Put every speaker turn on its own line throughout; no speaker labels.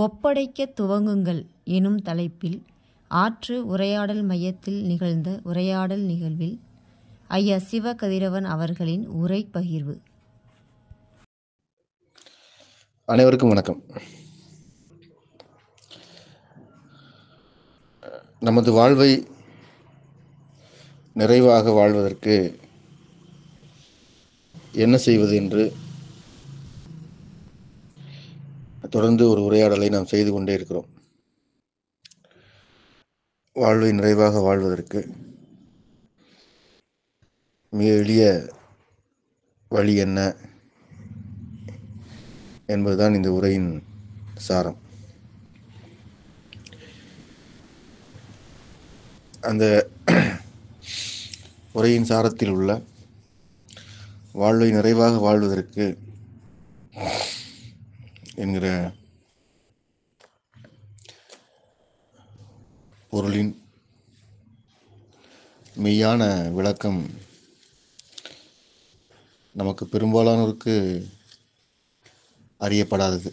ஒப்படைக்கத் துவங்குங்கள் எனும் தலைப்பில் ஆற்று உரையாடல் மையத்தில் நிகழ்ந்த உரையாடல் நிகழ்வில் ஐயா சிவ கதிரவன் அவர்களின் உரை பகிர்வு.
அனைவருக்கும் வணக்கம். நமது வாழ்வை நிறைவாக வாழ்வதற்கு என்ன செய்வது என்று தொடர்ந்து ஒரு உரையாடலை நாம் செய்து கொண்டே இருக்கிறோம். வாழ்வை நிறைவாக வாழ்வதற்கு மிக எளிய வழி என்ன என்பதுதான் இந்த உரையின் சாரம். அந்த உரையின் சாரத்தில் உள்ள வாழ்வை நிறைவாக வாழ்வதற்கு என்கிற பொருளின் மெய்யான விளக்கம் நமக்கு பெரும்பாலானோருக்கு அறியப்படாதது.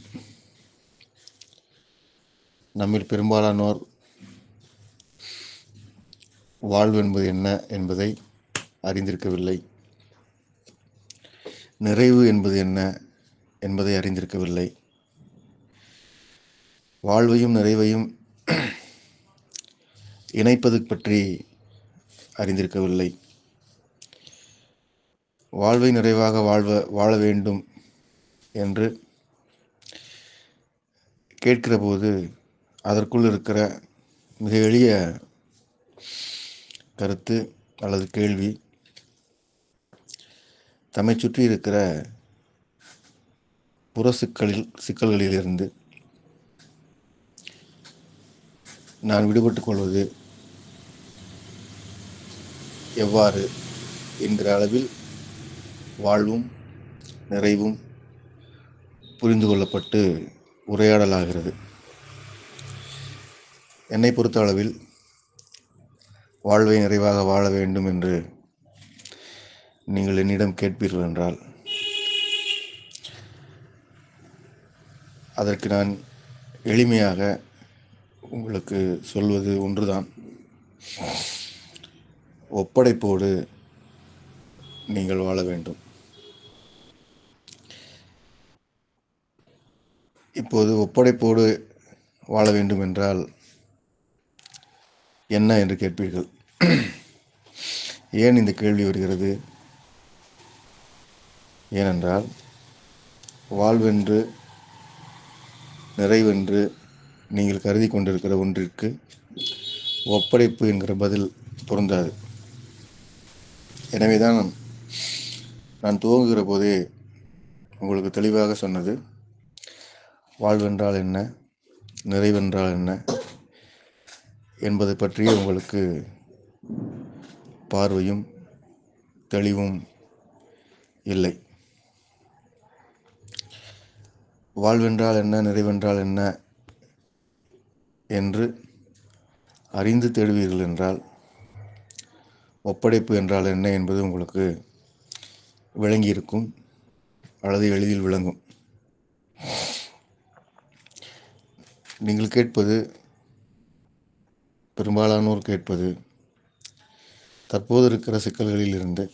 நம்மில் பெரும்பாலானோர் வாழ்வு என்பது என்ன என்பதை அறிந்திருக்கவில்லை. நிறைவு என்பது என்ன என்பதை அறிந்திருக்கவில்லை. வாழ்வையும் நிறைவையும் இணைப்பது பற்றி அறிந்திருக்கவில்லை. வாழ்வை நிறைவாக வாழ வேண்டும் என்று கேட்கிற போது அதற்குள் இருக்கிற மிக எளிய கருத்து அல்லது கேள்வி, தம்மை சுற்றி இருக்கிற புற சிக்கல்களிலிருந்து நான் விடுபட்டுக் கொள்வது எவ்வாறு என்கிற அளவில் வாழ்வும் நிறைவும் புரிந்து கொள்ளப்பட்டு உரையாடலாகிறது. என்னை பொறுத்த அளவில் வாழ்வை நிறைவாக வாழ வேண்டும் என்று நீங்கள் என்னிடம் கேட்பீர்கள் என்றால் அதற்கு நான் எளிமையாக உங்களுக்கு சொல்வது ஒன்றுதான். ஒப்படைப்போடு நீங்கள் வாழ வேண்டும். இப்போது ஒப்படைப்போடு வாழ வேண்டும் என்றால் என்ன என்று கேட்பீர்கள். ஏன் இந்த கேள்வி வருகிறது? ஏனென்றால் வாழ்வென்று நிறைவென்று நீங்கள் கருதி கொண்டிருக்கிற ஒன்றிற்கு ஒப்படைப்பு என்கிற பதில் பொருந்தாது. எனவேதான் நான் துவங்குகிற போதே உங்களுக்கு தெளிவாக சொன்னது, வாழ்வென்றால் என்ன, நிறைவென்றால் என்ன என்பதை பற்றிய உங்களுக்கு பார்வையும் தெளிவும் இல்லை. வாழ்வென்றால் என்ன, நிறைவென்றால் என்ன என்று அறிந்து தேடுவீர்கள் என்றால் ஒப்படைப்பு என்றால் என்ன என்பது உங்களுக்கு விளங்கியிருக்கும் அல்லது எளிதில் விளங்கும். நீங்கள் கேட்பது, பெரும்பாலானோர் கேட்பது, தற்போது இருக்கிற சிக்கல்களில் இருந்து,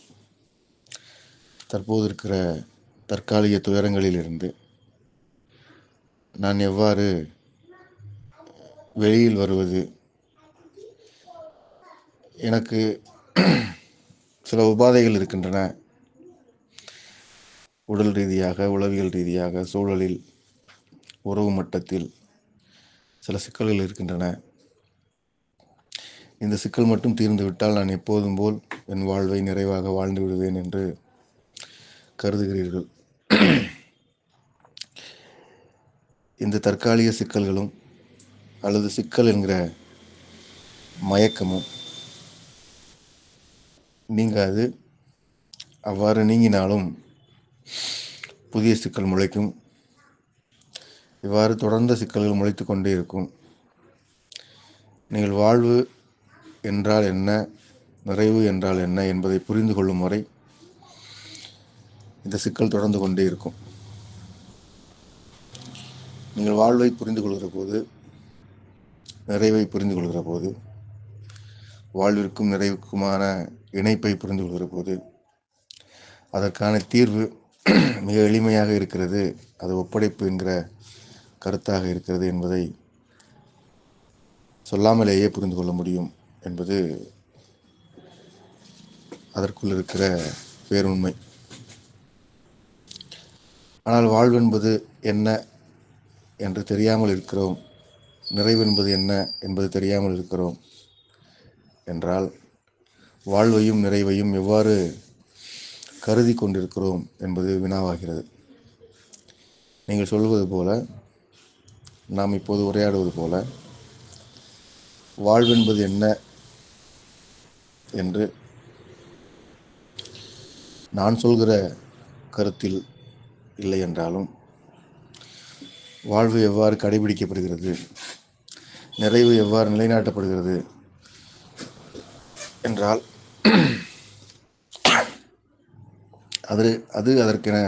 தற்போது இருக்கிற தற்காலிக துயரங்களிலிருந்து நான் எவ்வாறு வெளியில் வருவது, எனக்கு சில உபாதைகள் இருக்கின்றன, உடல் ரீதியாக, உளவியல் ரீதியாக, சூழலில், உறவு மட்டத்தில் சில சிக்கல்கள் இருக்கின்றன. இந்த சிக்கல் மட்டும் தீர்ந்துவிட்டால் நான் எப்போதும் போல் என் வாழ்வை நிறைவாக வாழ்ந்து விடுவேன் என்று கருதுகிறீர்கள். இந்த தற்காலிக சிக்கல்களும் அல்லது சிக்கல் என்கிற மயக்கமும் நீங்காது. அவ்வாறு நீங்கினாலும் புதிய சிக்கல் முளைக்கும். இவ்வாறு தொடர்ந்த சிக்கல்கள் முளைத்து கொண்டே இருக்கும். நீங்கள் வாழ்வு என்றால் என்ன, நிறைவு என்றால் என்ன என்பதை புரிந்து கொள்ளும் வரை இந்த சிக்கல் தொடர்ந்து கொண்டே இருக்கும். நீங்கள் வாழ்வை புரிந்து கொள்கிற போது, நிறைவை புரிந்து கொள்கிற போது, வாழ்விற்கும் நிறைவுக்குமான இணைப்பை புரிந்து கொள்கிற போது, அதற்கான தீர்வு மிக எளிமையாக இருக்கிறது, அது ஒப்படைப்பு என்கிற கருத்தாக இருக்கிறது என்பதை சொல்லாமலேயே புரிந்து கொள்ள முடியும் என்பது அதற்குள் இருக்கிற பேருண்மை. ஆனால் வாழ்வென்பது என்ன என்று தெரியாமல் இருக்கிறோம், நிறைவென்பது என்ன என்பது தெரியாமல் இருக்கிறோம் என்றால் வாழ்வையும் நிறைவையும் எவ்வாறு கருதி கொண்டிருக்கிறோம் என்பது வினாவாகிறது. நீங்கள் சொல்வது போல, நாம் இப்போது உரையாடுவது போல, வாழ்வென்பது என்ன என்று நான் சொல்கிற கருத்தில் இல்லை என்றாலும், வாழ்வு எவ்வாறு கடைபிடிக்கப்படுகிறது, நிறைவு எவ்வாறு நிலைநாட்டப்படுகிறது என்றால் அது அதற்கென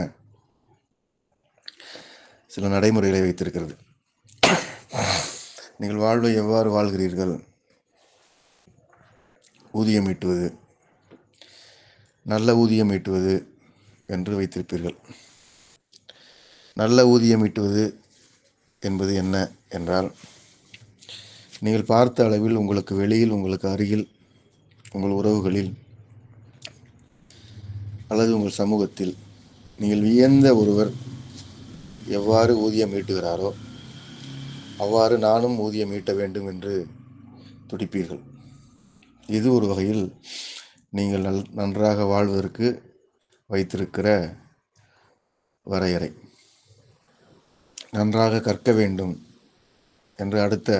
சில நடைமுறைகளை வைத்திருக்கிறது. நீங்கள் வாழ்வை எவ்வாறு வாழ்கிறீர்கள்? ஊதியம் ஈட்டுவது, நல்ல ஊதியம் ஈட்டுவது என்று வைத்திருப்பீர்கள். நல்ல ஊதியம் ஈட்டுவது என்பது என்ன என்றால், நீங்கள் பார்த்த அளவில் உங்களுக்கு வெளியில், உங்களுக்கு அருகில், உங்கள் உறவுகளில் அல்லது உங்கள் சமூகத்தில் நீங்கள் வியந்த ஒருவர் எவ்வாறு ஊதியம் ஈட்டுகிறாரோ அவ்வாறு நானும் ஊதியம் ஈட்ட வேண்டும் என்று துடிப்பீர்கள். இது ஒரு வகையில் நீங்கள் நன்றாக வாழ்வதற்கு வைத்திருக்கிற வரையறை. நன்றாக கற்க வேண்டும் என்று அடுத்த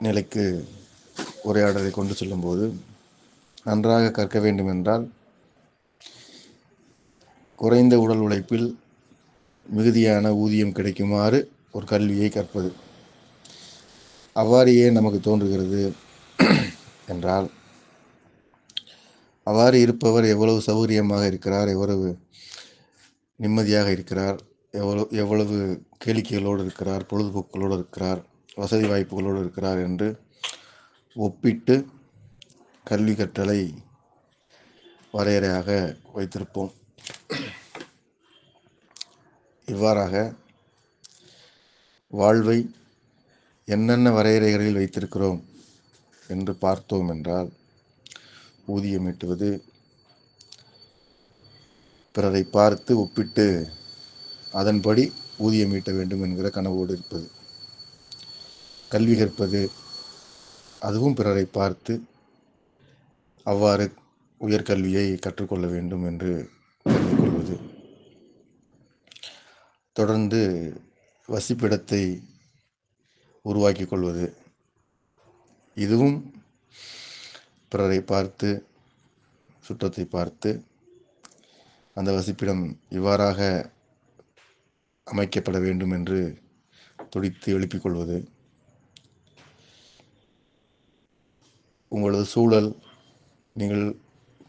நிலைக்கு உரையாடலை கொண்டு செல்லும்போது, நன்றாக கற்க வேண்டும் என்றால் குறைந்த உடல் உழைப்பில் மிகுதியான ஊதியம் கிடைக்குமாறு ஒரு கல்வியை கற்பது. அவ்வாறு ஏன் நமக்கு தோன்றுகிறது என்றால், அவ்வாறு இருப்பவர் எவ்வளவு சௌகரியமாக இருக்கிறார், எவ்வளவு நிம்மதியாக இருக்கிறார், எவ்வளவு கேளிக்கைகளோடு இருக்கிறார், பொழுதுபோக்குகளோடு இருக்கிறார், வசதி வாய்ப்புகளோடு இருக்கிறார் என்று ஒப்பிட்டு கல்வி கற்றலை வரையறையாக வைத்திருப்போம். இவ்வாறாக வாழ்வை என்னென்ன வரையறைகளில் வைத்திருக்கிறோம் என்று பார்த்தோம் என்றால், ஊதியம் ஈட்டுவது, பிறரை பார்த்து ஒப்பிட்டு அதன்படி ஊதியம் ஈட்ட வேண்டும் என்கிற கனவோடு இருப்பது. கல்வி கற்பது, அதுவும் பிறரை பார்த்து அவ்வாறு உயர்கல்வியை கற்றுக்கொள்ள வேண்டும் என்று கருதிக்கொள்வது. தொடர்ந்து வசிப்பிடத்தை உருவாக்கி கொள்வது, இதுவும் பிறரை பார்த்து, சுற்றத்தை பார்த்து அந்த வசிப்பிடம் இவ்வாறாக அமைக்கப்பட வேண்டும் என்று துடித்து எழுப்பிக் கொள்வது. உங்களது சூழல், நீங்கள்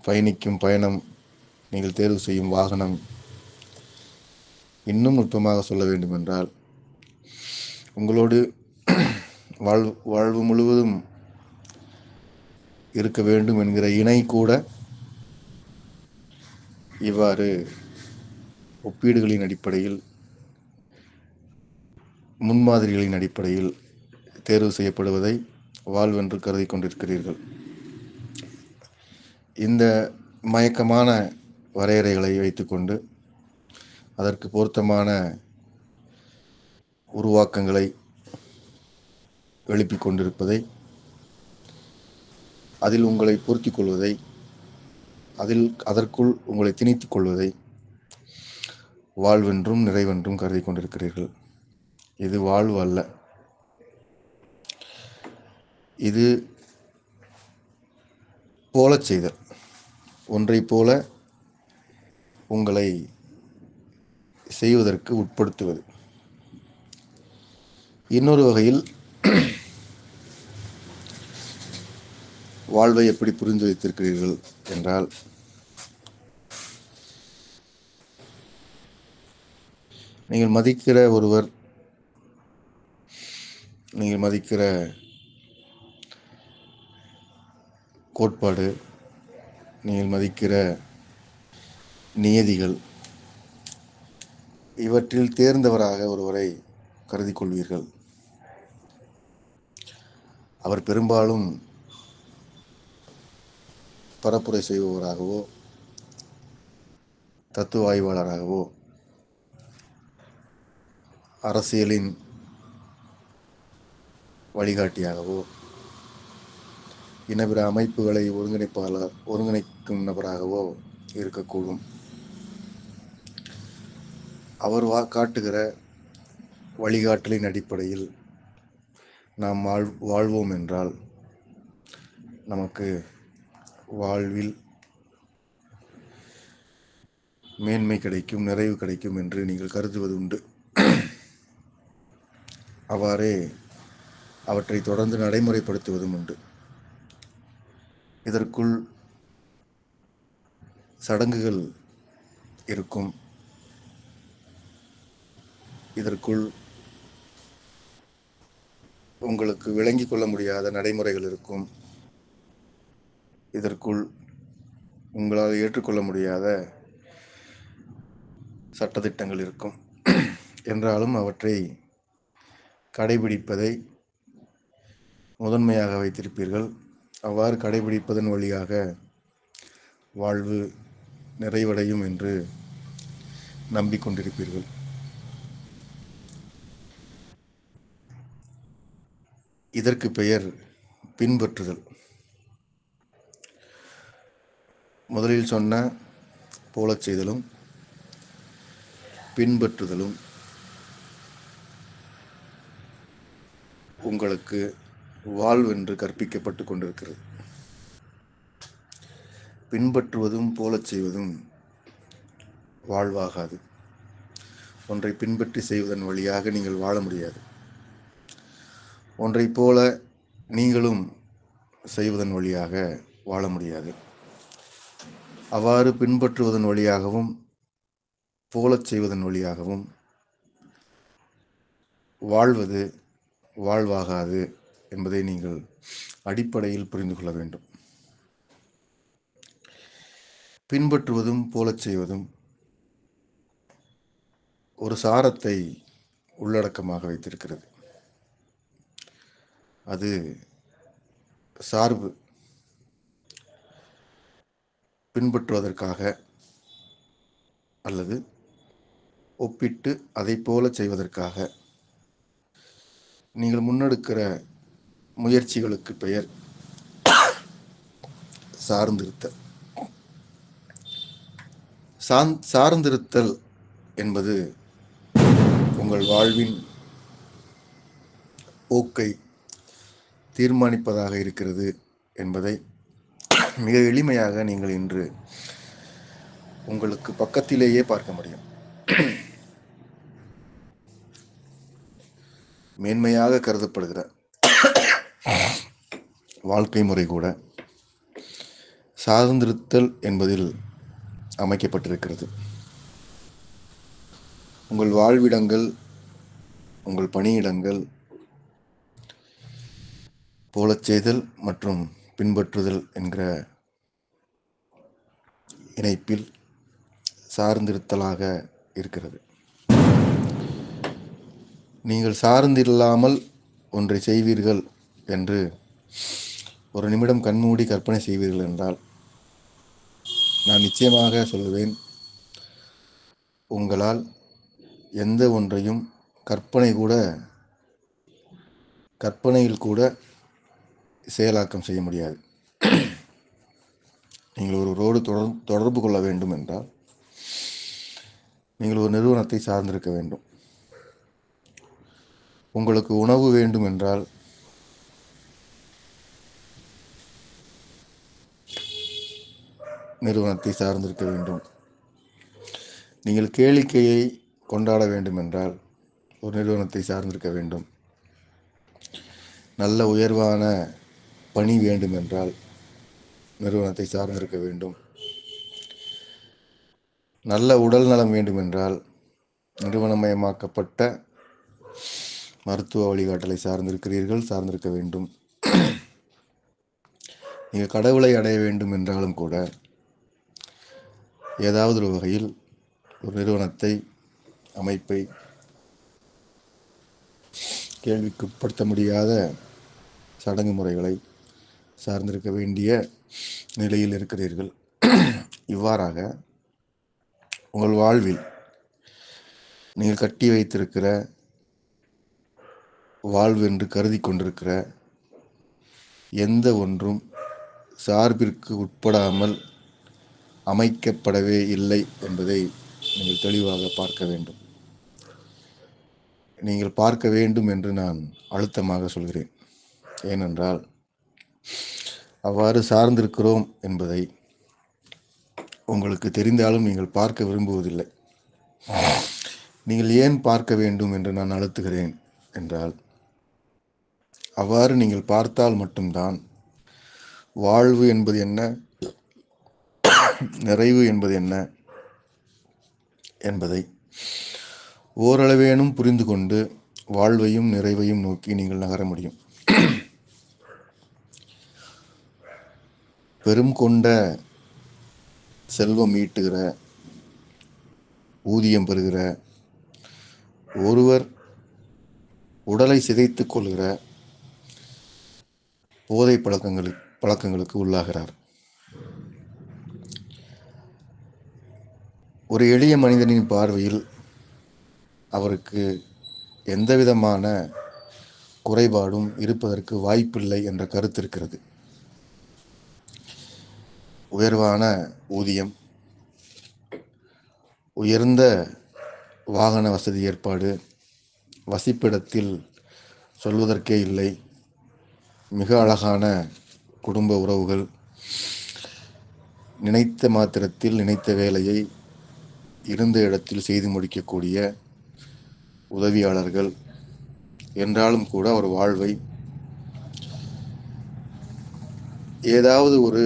பயணிக்கும் பயணம், நீங்கள் தேர்வு செய்யும் வாகனம், இன்னும் நுட்பமாக சொல்ல வேண்டும் என்றால் உங்களோடு வாழ்வு முழுவதும் இருக்க வேண்டும் என்கிற இணை கூட இவ்வாறு ஒப்பீடுகளின் அடிப்படையில், முன்மாதிரிகளின் அடிப்படையில் தேர்வு செய்யப்படுவதை வாழ்வென்று கருதி கொண்டிருக்கிறீர்கள். இந்த மயக்கமான வரையறைகளை வைத்துக்கொண்டு அதற்கு பொருத்தமான உருவாக்கங்களை எழுப்பிக் கொண்டிருப்பதை, அதில் உங்களை பொருத்திக் கொள்வதை, அதற்குள் உங்களை திணித்துக் கொள்வதை வாழ்வென்றும் நிறைவென்றும் கருதி கொண்டிருக்கிறீர்கள். இது வாழ்வு அல்ல. இது போலச் செய்தல், ஒன்றை போல உங்களை செய்வதற்கு உட்படுத்துவது. இன்னொரு வகையில் வாழ்வை எப்படி புரிந்து வைத்திருக்கிறீர்கள் என்றால், நீங்கள் மதிக்கிற ஒருவர், நீங்கள் மதிக்கிற கோட்பாடு, நீங்கள் மதிக்கிற நியதிகள், இவற்றில் தேர்ந்தவராக ஒருவரை கருதி கொள்வீர்கள். அவர் பெரும்பாலும் பரப்புரை செய்பவராகவோ தத்துவ ஆய்வாளராகவோ அரசியலின் வழிகாட்டியாகவோ இன்னபிற அமைப்புகளை ஒருங்கிணைக்கும் நபராகவோ இருக்கக்கூடும். அவர் காட்டுகிற வழிகாட்டலின் அடிப்படையில் நாம் வாழ்வோம் என்றால் நமக்கு வாழ்வில் மேன்மை கிடைக்கும், நிறைவு கிடைக்கும் என்று நீங்கள் கருதுவது உண்டு. அவ்வாறே அவற்றை தொடர்ந்து நடைமுறைப்படுத்துவதும் உண்டு. இதற்குள் சடங்குகள் இருக்கும், இதற்குள் உங்களுக்கு விளங்கிக் கொள்ள முடியாத நடைமுறைகள் இருக்கும், இதற்குள் உங்களால் ஏற்றுக்கொள்ள முடியாத சட்டதிட்டங்கள் இருக்கும். என்றாலும் அவற்றை கடைபிடிப்பதை முதன்மையாக வைத்திருப்பீர்கள். அவ்வாறு கடைபிடிப்பதன் வழியாக வாழ்வு நிறைவடையும் என்று நம்பிக்கொண்டிருப்பீர்கள். இதற்கு பெயர் பின்பற்றுதல். முதலில் சொன்ன போலச் செய்தலும் பின்பற்றுதலும் உங்களுக்கு வாழ்வென்று கற்பிக்கப்பட்டு கொண்டிருக்கிறது. பின்பற்றுவதும் போலச் செய்வதும் வாழ்வாகாது. ஒன்றை பின்பற்றி செய்வதன் வழியாக நீங்கள் வாழ முடியாது. ஒன்றை போல நீங்களும் செய்வதன் வழியாக வாழ முடியாது. அவ்வாறு பின்பற்றுவதன் வழியாகவும் போலச் செய்வதன் வழியாகவும் வாழ்வது வாழ்வாகாது என்பதை நீங்கள் அடிப்படையில் புரிந்து கொள்ள வேண்டும். பின்பற்றுவதும் போலச் செய்வதும் ஒரு சாரத்தை உள்ளடக்கமாக வைத்திருக்கிறது. அது சார்பு. பின்பற்றுவதற்காக அல்லது ஒப்பிட்டு அதை போல செய்வதற்காக நீங்கள் முன்னெடுக்கிற முயற்சிகளுக்கு பெயர் சார்ந்திருத்தல். சார்ந்திருத்தல் என்பது உங்கள் வாழ்வின் போக்கை தீர்மானிப்பதாக இருக்கிறது என்பதை மிக எளிமையாக நீங்கள் இன்று உங்களுக்கு பக்கத்திலேயே பார்க்க முடியும். மேன்மையாக கருதப்படுகிற வாழ்க்கை முறை கூட சார்ந்திருத்தல் என்பதில் அமைக்கப்பட்டிருக்கிறது. உங்கள் வாழ்விடங்கள், உங்கள் பணியிடங்கள் போலச் செய்தல் மற்றும் பின்பற்றுதல் என்கிற இணைப்பில் சார்ந்திருத்தலாக இருக்கிறது. நீங்கள் சார்ந்தில்லாமல் ஒன்றை செய்வீர்கள் என்று ஒரு நிமிடம் கண்மூடி கற்பனை செய்வீர்கள் என்றால் நான் நிச்சயமாக சொல்லுவேன், உங்களால் எந்த ஒன்றையும் கற்பனையில் கூட செயலாக்கம் செய்ய முடியாது. நீங்கள் ஒருவரோடு தொடர்பு கொள்ள வேண்டும் என்றால் நீங்கள் ஒரு நிறுவனத்தை சார்ந்திருக்க வேண்டும். உங்களுக்கு உணவு வேண்டும் என்றால் நிறுவனத்தை சார்ந்திருக்க வேண்டும். நீங்கள் கேளிக்கையை கொண்டாட வேண்டும் என்றால் ஒரு நிறுவனத்தை சார்ந்திருக்க வேண்டும். நல்ல உயர்வான பணி வேண்டும் என்றால் நிறுவனத்தை சார்ந்திருக்க வேண்டும். நல்ல உடல் நலம் வேண்டும் என்றால் நிறுவனமயமாக்கப்பட்ட மருத்துவ வழிகாட்டலை சார்ந்திருக்க வேண்டும். நீங்கள் கடவுளை அடைய வேண்டும் என்றாலும் கூட ஏதாவது ஒரு வகையில் ஒரு நிறுவனத்தை, அமைப்பை, கேள்விக்குட்படுத்த முடியாத சடங்கு முறைகளை சார்ந்திருக்க வேண்டிய நிலையில் இருக்கிறீர்கள். இவ்வாறாக உங்கள் வாழ்வில் நீங்கள் கட்டி வைத்திருக்கிற, வாழ்வு என்று கருதி கொண்டிருக்கிற எந்த ஒன்றும் சார்பிற்கு உட்படாமல் அமைக்கப்படவே இல்லை என்பதை நீங்கள் தெளிவாக பார்க்க வேண்டும். நீங்கள் பார்க்க வேண்டும் என்று நான் அழுத்தமாக சொல்கிறேன். ஏனென்றால் அவ்வாறு சார்ந்திருக்கிறோம் என்பதை உங்களுக்கு தெரிந்தாலும் நீங்கள் பார்க்க விரும்புவதில்லை. நீங்கள் ஏன் பார்க்க வேண்டும் என்று நான் அழுத்துகிறேன் என்றால், அவ்வாறு நீங்கள் பார்த்தால் மட்டும்தான் வாழ்வு என்பது என்ன, நிறைவு என்பது என்ன என்பதை ஓரளவேனும் புரிந்து கொண்டு வாழ்வையும் நிறைவையும் நோக்கி நீங்கள் நகர முடியும். பெரும் கொண்ட செல்வம் ஈட்டுகிற, ஊதியம் பெறுகிற ஒருவர் உடலை சிதைத்துக் கொள்கிற போதை பழக்கங்களுக்கு உள்ளாகிறார். ஒரு எளிய மனிதனின் பார்வையில் அவருக்கு எந்தவிதமான குறைபாடும் இருப்பதற்கு வாய்ப்பில்லை என்ற கருத்து இருக்கிறது. உயர்வான ஊதியம், உயர்ந்த வாகன வசதி ஏற்பாடு, வசிப்பிடத்தில் சொல்வதற்கே இல்லை, மிக அழகான குடும்ப உறவுகள், நினைத்த மாத்திரத்தில் நினைத்த வேலையை இருந்த இடத்தில் செய்து முடிக்கக்கூடிய உதவியாளர்கள் என்றாலும் கூட ஒரு வாழ்வை ஏதாவது ஒரு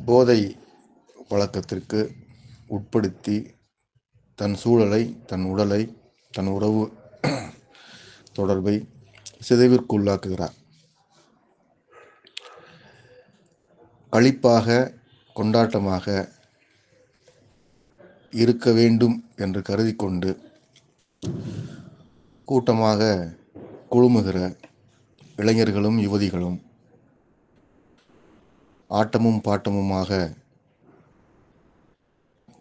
போதை பழக்கத்திற்கு உட்படுத்தி தன் சூழலை, தன் உடலை, தன் உறவு தொடர்பை சிதைவிற்குள்ளாக்குகிறார். களிப்பாக, கொண்டாட்டமாக இருக்க வேண்டும் என்று கருதி கொண்டு கூட்டமாக குழுமுகிற இளைஞர்களும் யுவதிகளும் ஆட்டமும் பாட்டமுமாக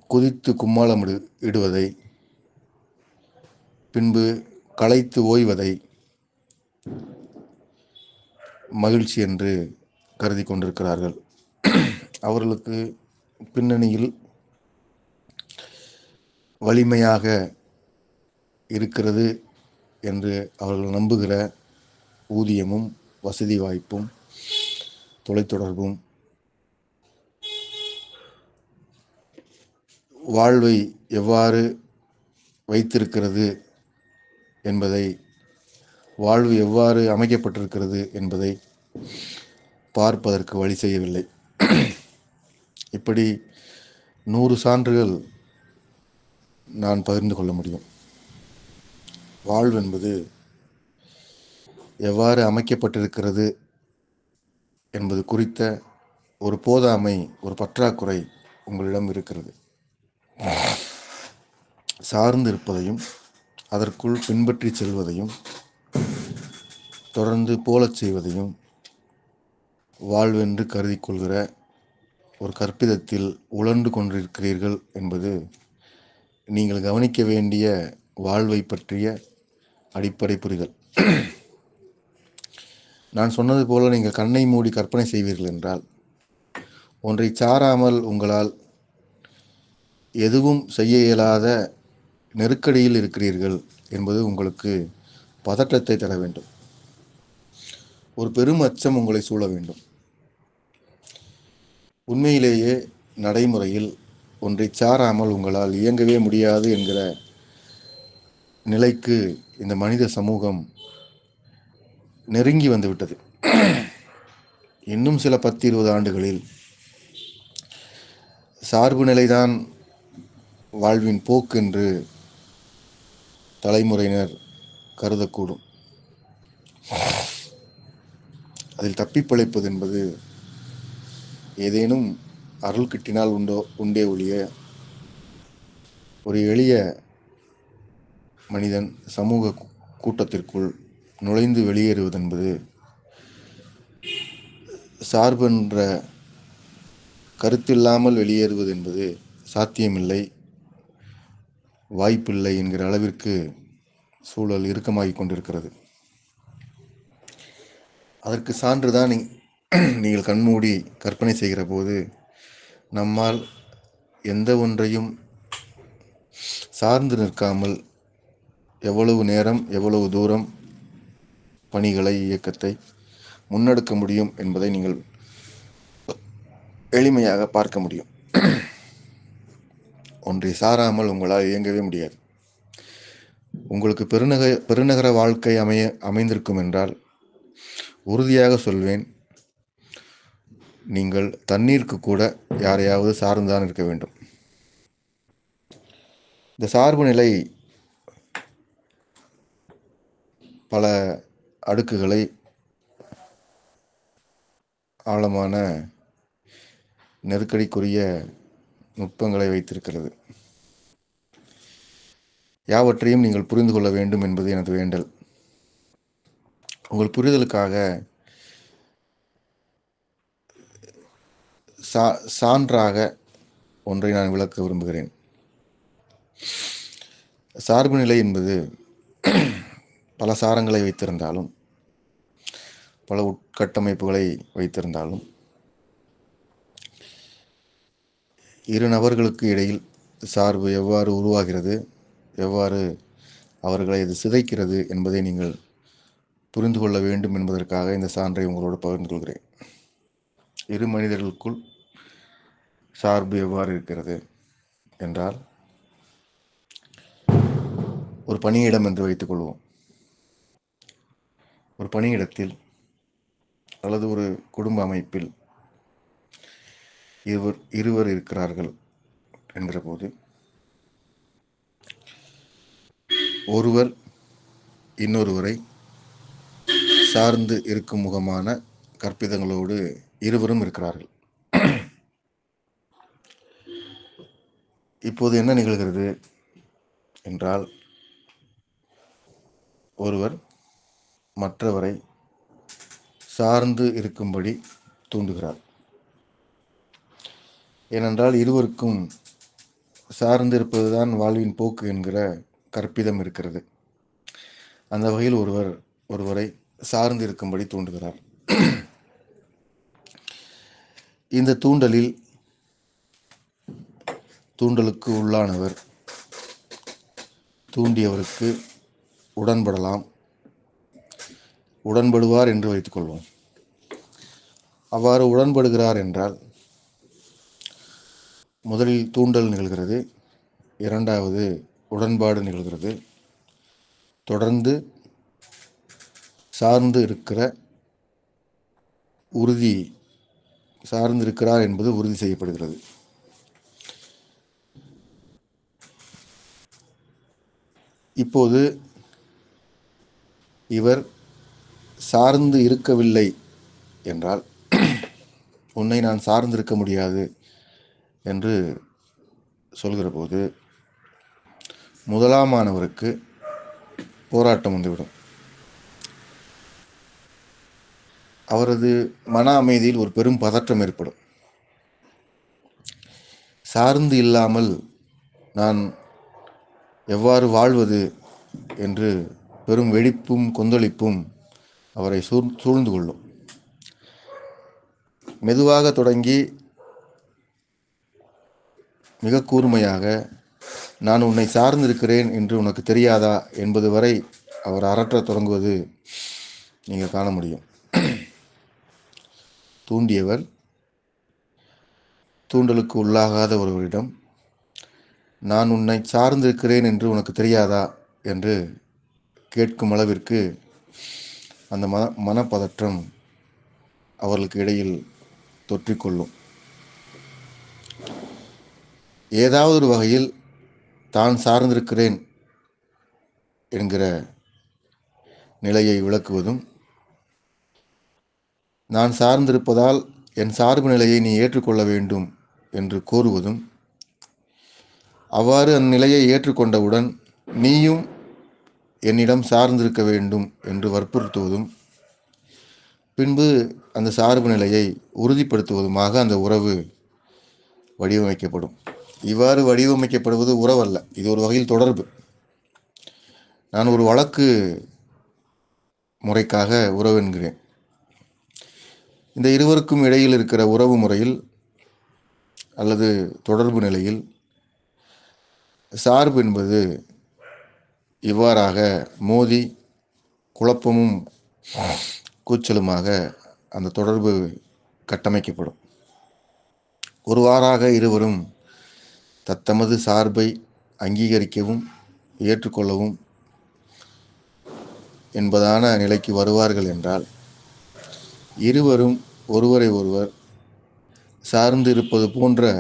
குதித்து கும்மாளம் இடுவதை, பின்பு களைத்து ஓய்வதை மகிழ்ச்சி என்று கருதி கொண்டிருக்கிறார்கள். அவர்களுக்கு பின்னணியில் வலிமையாக இருக்கிறது என்று அவர்கள் நம்புகிற ஊதியமும், வசதி வாய்ப்பும், தொலைத்தொடர்பும் வாழ்வை எவ்வாறு வைத்திருக்கிறது என்பதை, வாழ்வு எவ்வாறு அமைக்கப்பட்டிருக்கிறது என்பதை பார்ப்பதற்கு வழி செய்யவில்லை. இப்படி 100 சான்றுகள் நான் பகிர்ந்து கொள்ள முடியும். வாழ்வு என்பது எவ்வாறு அமைக்கப்பட்டிருக்கிறது என்பது குறித்த ஒரு போதாமை, ஒரு பற்றாக்குறை உங்களிடம் இருக்கிறது. சார்ந்து இருப்பதையும், அதற்குள் பின்பற்றி செல்வதையும், தொடர்ந்து போலச் செய்வதையும் வாழ்வென்று கருதி கொள்கிற ஒரு கற்பிதத்தில் உழன்று கொண்டிருக்கிறீர்கள் என்பது நீங்கள் கவனிக்க வேண்டிய வாழ்வை பற்றிய அடிப்படை புரிதல். நான் சொன்னது போல நீங்கள் கண்ணை மூடி கற்பனை செய்வீர்கள் என்றால், ஒன்றை சாராமல் உங்களால் எதுவும் செய்ய இயலாத நெருக்கடியில் இருக்கிறீர்கள் என்பது உங்களுக்கு பதற்றத்தை தர வேண்டும். ஒரு பெரும் அச்சம் உங்களை சூழ வேண்டும். உண்மையிலேயே நடைமுறையில் ஒன்றை சாராமல் உங்களால் இயங்கவே முடியாது என்கிற நிலைக்கு இந்த மனித சமூகம் நெருங்கி வந்துவிட்டது. இன்னும் சில 10-20 ஆண்டுகளில் சார்பு நிலைதான் வாழ்வின் போக்கு என்று தலைமுறையினர் கருதக்கூடும். அதில் தப்பிப்பிழைப்பது என்பது ஏதேனும் அருள் கிட்டினால் உண்டே ஒழிய ஒரு எளிய மனிதன் சமூக கூட்டத்திற்குள் நுழைந்து வெளியேறுவது என்பது சார்பென்ற கருத்தில்லாமல் வெளியேறுவது என்பது சாத்தியமில்லை, வாய்ப்பில்லை என்கிற அளவிற்கு சூழல் இறுக்கமாகிக் கொண்டிருக்கிறது. அதற்கு சான்றுதான் நீங்கள் கண்மூடி கற்பனை செய்கிற போது நம்மால் எந்த ஒன்றையும் சார்ந்து நிற்காமல் எவ்வளவு நேரம் எவ்வளவு தூரம் பணிகளை இயக்கத்தை முன்னெடுக்க முடியும் என்பதை நீங்கள் எளிமையாக பார்க்க முடியும். ஒன்றை சாராமல் உங்களால் இயங்கவே முடியாது. உங்களுக்கு பெருநகர வாழ்க்கை அமைந்திருக்கும் என்றால் உறுதியாக சொல்வேன், நீங்கள் தண்ணீருக்கு கூட யாரையாவது சார்ந்துதான் இருக்க வேண்டும். இந்த சார்பு நிலை பல அடுக்குகளை, ஆழமான நெருக்கடிக்குரிய நுட்பங்களை வைத்திருக்கிறது. யாவற்றையும் நீங்கள் புரிந்து கொள்ள வேண்டும் என்பது எனது வேண்டல். உங்கள் புரிதலுக்காக சான்றாக ஒன்றை நான் விளக்க விரும்புகிறேன். சார்பு நிலை என்பது பல சாரங்களை வைத்திருந்தாலும், பல உட்கட்டமைப்புகளை வைத்திருந்தாலும், இரு நபர்களுக்கு இடையில் சார்பு எவ்வாறு உருவாகிறது, எவ்வாறு அவர்களை இது சிதைக்கிறது என்பதை நீங்கள் புரிந்து கொள்ள வேண்டும் என்பதற்காக இந்த சான்றை உங்களோடு பகிர்ந்து கொள்கிறேன். இரு மனிதர்களுக்குள் சார்பு எவ்வாறு இருக்கிறது என்றால், ஒரு பணியிடம் என்று வைத்துக் கொள்வோம். ஒரு பணியிடத்தில் அல்லது ஒரு குடும்ப அமைப்பில் இருவர் இருக்கிறார்கள் என்கிற போது, ஒருவர் இன்னொருவரை சார்ந்து இருக்கும் முகமான கற்பிதங்களோடு இருவரும் இருக்கிறார்கள். இப்போது என்ன நிகழ்கிறது என்றால், ஒருவர் மற்றவரை சார்ந்து இருக்கும்படி தூண்டுகிறார். ஏனென்றால் இருவருக்கும் சார்ந்து இருப்பதுதான் வாழ்வின் போக்கு என்கிற கற்பிதம் இருக்கிறது. அந்த வகையில் ஒருவரை சார்ந்து இருக்கும்படி தூண்டுகிறார். இந்த தூண்டலுக்கு உள்ளானவர் தூண்டியவருக்கு உடன்படுவார் என்று வைத்துக்கொள்வோம். அவ்வாறு உடன்படுகிறார் என்றால், முதலில் தூண்டல் நிகழ்கிறது, இரண்டாவது உடன்பாடு நிகழ்கிறது, தொடர்ந்து சார்ந்து இருக்கிறார் என்பது உறுதி செய்யப்படுகிறது. இப்போது இவர் சார்ந்து இருக்கவில்லை என்றால், உன்னை நான் சார்ந்திருக்க முடியாது என்று சொல்கிற போது முதலாமானவருக்கு போராட்டம் வந்துவிடும். அவரது மன அமைதியில் ஒரு பெரும் பதற்றம் ஏற்படும். சார்ந்து இல்லாமல் நான் எவ்வாறு வாழ்வது என்று பெரும் வெடிப்பும் கொந்தளிப்பும் அவரை சூழ்ந்து கொள்ளும். மெதுவாக தொடங்கி மிக கூர்மையாக, நான் உன்னை சார்ந்திருக்கிறேன் என்று உனக்கு தெரியாதா என்பது வரை அவர் அரற்றத் தொடங்குவது நீங்கள் காண முடியும். தூண்டியவர் தூண்டலுக்கு உள்ளாகாத ஒருவரிடம், நான் உன்னை சார்ந்திருக்கிறேன் என்று உனக்கு தெரியாதா என்று கேட்கும் அளவிற்கு அந்த மனப்பதற்றம் அவர்களுக்கு இடையில் தொற்றிக்கொள்ளும். ஏதாவது ஒரு வகையில் தான் சார்ந்திருக்கிறேன் என்கிற நிலையை விளக்குவதும், நான் சார்ந்திருப்பதால் என் சார்பு நிலையை நீ ஏற்றுக்கொள்ள வேண்டும் என்று கோருவதும், அவ்வாறு அந்நிலையை ஏற்றுக்கொண்டவுடன் நீயும் என்னிடம் சார்ந்திருக்க வேண்டும் என்று வற்புறுத்துவதும், பின்பு அந்த சார்பு நிலையை உறுதிப்படுத்துவதுமாக அந்த உறவு வடிவமைக்கப்படும். இவ்வாறு வடிவமைக்கப்படுவது உறவல்ல, இது ஒரு வகையில் தொடர்பு. நான் ஒரு வழக்கு முறைக்காக உறவு என்கிறேன். இந்த இருவருக்கும் இடையில் இருக்கிற உறவு முறையில் அல்லது தொடர்பு நிலையில் சார்பு என்பது இவ்வாறாக மோதி குழப்பமும் கூச்சலுமாக அந்த தொடர்பு கட்டமைக்கப்படும். ஒருவாறாக இருவரும் தத்தமது சார்பை அங்கீகரிக்கவும் ஏற்றுக்கொள்ளவும் என்பதான நிலைக்கு வருவார்கள் என்றால், இருவரும் ஒருவரை ஒருவர் சார்ந்து இருப்பது போன்ற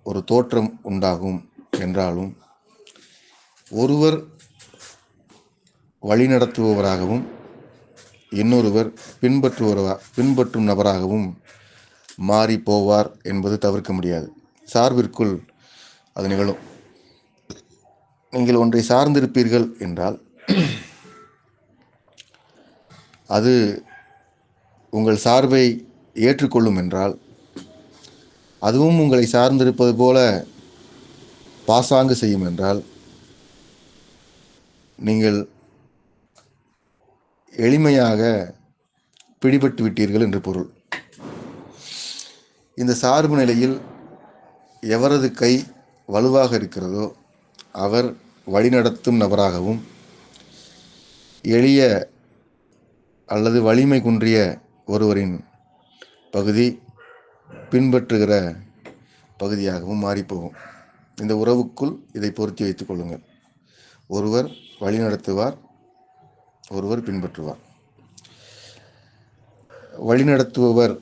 ஒரு தோற்றம் உண்டாகும் என்றாலும், ஒருவர் வழிநடத்துபவராகவும் இன்னொருவர் பின்பற்றும் நபராகவும் மாறி போவார் என்பது தவிர்க்க முடியாது. சார்பிற்குள் அது நிகழும். நீங்கள் ஒன்றை சார்ந்திருப்பீர்கள் என்றால் அது உங்கள் சார்பை ஏற்றுக்கொள்ளும் என்றால், அதுவும் உங்களை சார்ந்திருப்பது போல பாசாங்கு செய்யும் என்றால், நீங்கள் எளிமையாக பிடிபட்டு விட்டீர்கள் என்று பொருள். இந்த சார்பு நிலையில் எவரது கை வலுவாக இருக்கிறதோ அவர் வழிநடத்தும் நபராகவும், எளிய அல்லது வலிமை குன்றிய ஒருவரின் பகுதி பின்பற்றுகிற பகுதியாகவும் மாறிப்போகும். இந்த உறவுக்குள் இதை பொருத்தி வைத்துக் கொள்ளுங்கள். ஒருவர் வழிநடத்துவார், ஒருவர் பின்பற்றுவார். வழிநடத்துபவர்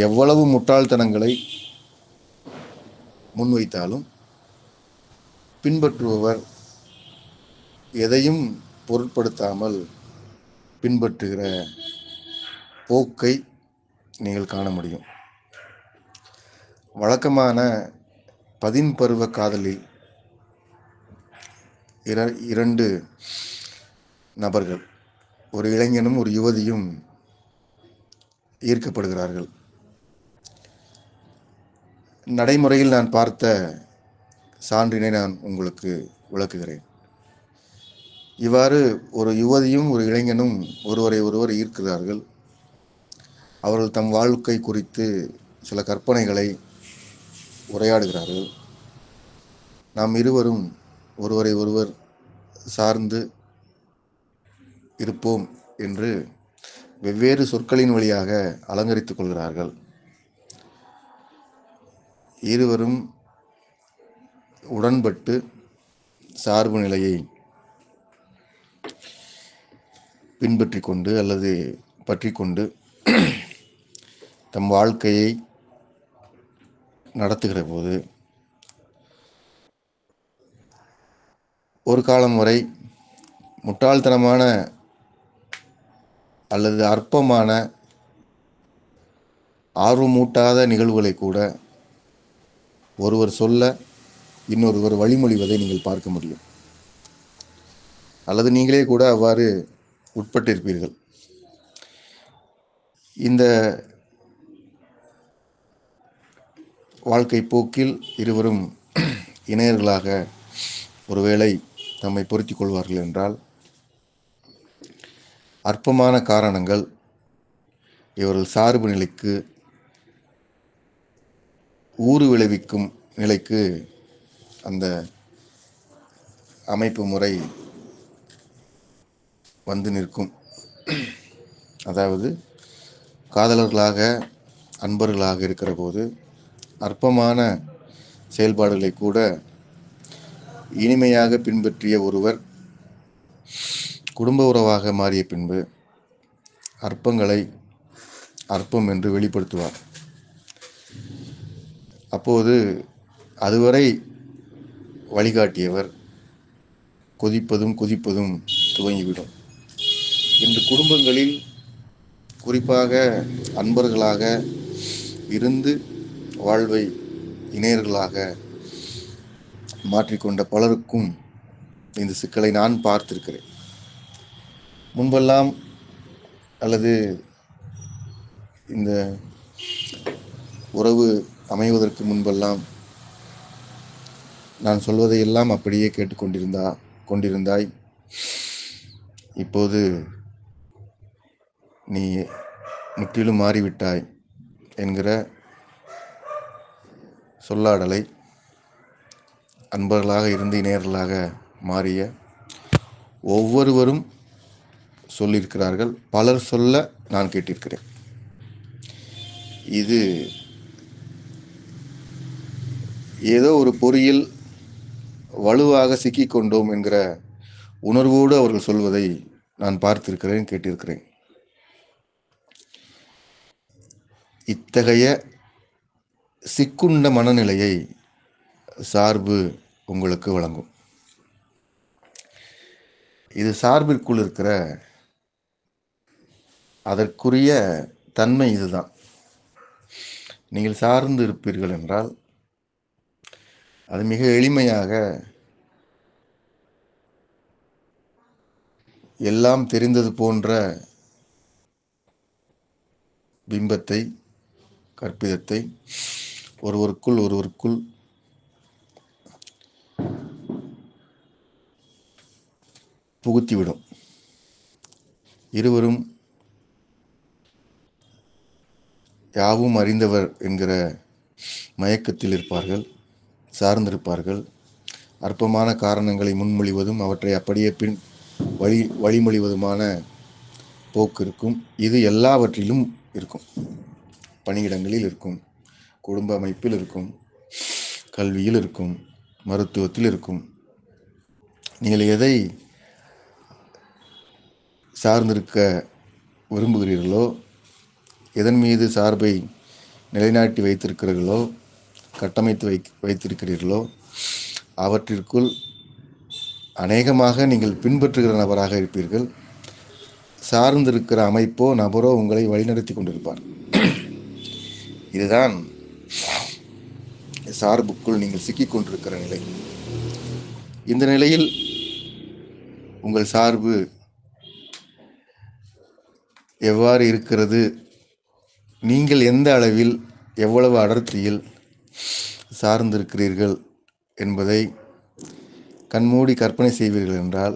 எவ்வளவு முட்டாள்தனங்களை முன்வைத்தாலும், பின்பற்றுபவர் எதையும் பொருட்படுத்தாமல் பின்பற்றுகிற போக்கை நீங்கள் காண முடியும். வழக்கமான பதின்பருவ காதலில் இரண்டு நபர்கள், ஒரு இளைஞனும் ஒரு யுவதியும் ஈர்க்கப்படுகிறார்கள். நடைமுறையில் நான் பார்த்த சான்றினை நான் உங்களுக்கு விளக்குகிறேன். இவ்வாறு ஒரு யுவதியும் ஒரு இளைஞனும் ஒருவரை ஒருவர் ஈர்க்கிறார்கள். அவர்கள் தம் வாழ்க்கை குறித்து சில கற்பனைகளை உரையாடுகிறார்கள். நாம் இருவரும் ஒருவரை ஒருவர் சார்ந்து இருப்போம் என்று வெவ்வேறு சொற்களின் வழியாக அலங்கரித்துக் கொள்கிறார்கள். இருவரும் உடன்பட்டு சார்பு நிலையை பின்பற்றி கொண்டு அல்லது பற்றி கொண்டு தம் வாழ்க்கையை நடத்துகிற போது, ஒரு காலம் வரை முட்டாள்தனமான அல்லது அற்பமான ஆர்வமூட்டாத நிகழ்வுகளை கூட ஒருவர் சொல்ல இன்னொருவர் வழிமொழிவதை நீங்கள் பார்க்க முடியும். அல்லது நீங்களே கூட அவ்வாறு உட்பட்டிருப்பீர்கள். இந்த வாழ்க்கை போக்கில் இருவரும் இணையர்களாக ஒருவேளை தம்மை பொருத்திக் கொள்வார்கள் என்றால், அற்பமான காரணங்கள் இவர்கள் சார்பு நிலைக்கு ஊறு விளைவிக்கும் நிலைக்கு அந்த அமைப்பு முறை வந்து நிற்கும். அதாவது காதலர்களாக அன்பர்களாக இருக்கிற போது அற்பமான செயல்பாடுகளை கூட இனிமையாக பின்பற்றிய ஒருவர் குடும்ப உறவாக மாறிய பின்பு அற்பங்களை அற்பம் என்று வெளிப்படுத்துவார். அப்போது அதுவரை வழிகாட்டியவர் கொதிப்பதும் குதிப்பதும் துவங்கிவிடும். இன்று குடும்பங்களில் குறிப்பாக அன்பர்களாக இருந்து வாழ்வை இணையர்களாக மாற்றிக்கொண்ட பலருக்கும் இந்த சிக்கலை நான் பார்த்திருக்கிறேன். முன்பெல்லாம் அல்லது இந்த உறவு அமைவதற்கு முன்பெல்லாம் நான் சொல்வதையெல்லாம் அப்படியே கொண்டிருந்தாய், இப்போது நீ முற்றிலும் மாறிவிட்டாய் என்கிற சொல்லாடலை அன்பர்களாக இருந்து இணையர்களாக மாறிய ஒவ்வொருவரும் சொல்லியிருக்கிறார்கள். பலர் சொல்ல நான் கேட்டிருக்கிறேன். இது ஏதோ ஒரு பொறியில் வலுவாக சிக்கிக்கொண்டோம் என்கிற உணர்வோடு அவர்கள் சொல்வதை நான் பார்த்திருக்கிறேன், கேட்டிருக்கிறேன். இத்தகைய சிக்குண்ட மனநிலையை சார்பு உங்களுக்கு வழங்கும். இது சார்பிற்குள் இருக்கிற அதற்குரிய தன்மை இதுதான். நீங்கள் சார்ந்து இருப்பீர்கள் என்றால் அது மிக எளிமையாக எல்லாம் தெரிந்தது போன்ற பிம்பத்தை, கற்பிதத்தை ஒருவருக்குள் புகுத்திவிடும். இருவரும் யாவும் அறிந்தவர் என்கிற மயக்கத்தில் இருப்பார்கள், சார்ந்திருப்பார்கள். அற்பமான காரணங்களை முன்மொழிவதும் அவற்றை அப்படியே வழிமொழிவதுமான போக்கு இருக்கும். இது எல்லாவற்றிலும் இருக்கும். பணியிடங்களில் இருக்கும், குடும்ப அமைப்பில் இருக்கும், கல்வியில் இருக்கும், மருத்துவத்தில் இருக்கும். நீங்கள் எதை சார்ந்திருக்க விரும்புகிறீர்களோ, எதன் மீது சார்பை நிலைநாட்டி வைத்திருக்கிறீர்களோ, கட்டமைத்து வைத்திருக்கிறீர்களோ, அவற்றிற்குள் அநேகமாக நீங்கள் பின்பற்றுகிற நபராக இருப்பீர்கள். சார்ந்திருக்கிற அமைப்போ நபரோ உங்களை வழிநடத்தி கொண்டிருப்பார். இதுதான் சார்புக்குள் நீங்கள் சிக்கிக் கொண்டிருக்கிற நிலை. இந்த நிலையில் உங்கள் சார்பு எவ்வாறு இருக்கிறது, நீங்கள் எந்த அளவில் எவ்வளவு அடர்த்தியில் சார்ந்திருக்கிறீர்கள் என்பதை கண்மூடி கற்பனை செய்வீர்கள் என்றால்,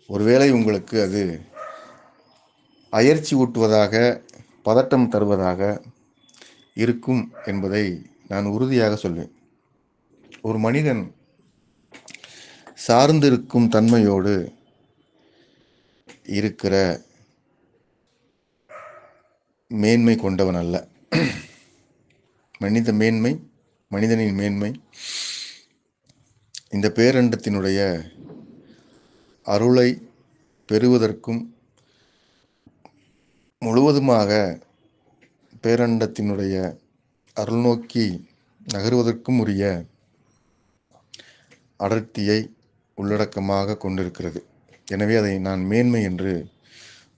ஒருவேளை உங்களுக்கு அது அயற்சி ஊட்டுவதாக, பதட்டம் தருவதாக இருக்கும் என்பதை நான் உறுதியாக சொல்வேன். ஒரு மனிதன் சார்ந்திருக்கும் தன்மையோடு இருக்கிற மேன்மை கொண்டவன் அல்ல. மனிதனின் மேன்மை இந்த பேரண்டத்தினுடைய அருளை பெறுவதற்கும் முழுவதுமாக பேரண்டத்தினுடைய அருள் நோக்கி நகருவதற்கும் உரிய அடர்த்தியை உள்ளடக்கமாக கொண்டிருக்கிறது. எனவே அதை நான் மேன்மை என்று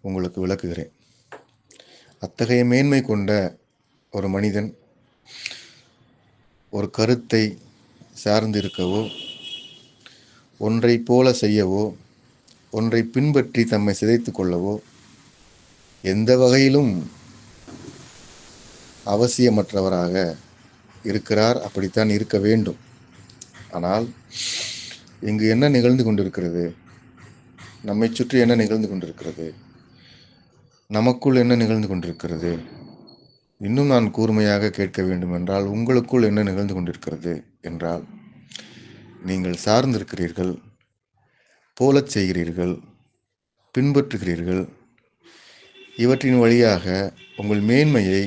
உங்களுக்கு விளக்குகிறேன். அத்தகைய மேன்மை கொண்ட ஒரு மனிதன் ஒரு கருத்தை சார்ந்திருக்கவோ, ஒன்றை போல செய்யவோ, ஒன்றை பின்பற்றி தம்மை சிதைத்து கொள்ளவோ எந்த வகையிலும் அவசியமற்றவராக இருக்கிறார். அப்படித்தான் இருக்க வேண்டும். ஆனால் இங்கு என்ன நிகழ்ந்து கொண்டிருக்கிறது, நம்மை சுற்றி என்ன நிகழ்ந்து கொண்டிருக்கிறது, நமக்குள் என்ன நிகழ்ந்து கொண்டிருக்கிறது, இன்னும் நான் கூர்மையாக கேட்க வேண்டும் என்றால் உங்களுக்குள் என்ன நிகழ்ந்து கொண்டிருக்கிறது என்றால், நீங்கள் சார்ந்திருக்கிறீர்கள், போலச் செய்கிறீர்கள், பின்பற்றுகிறீர்கள். இவற்றின் வழியாக உங்கள் மேன்மையை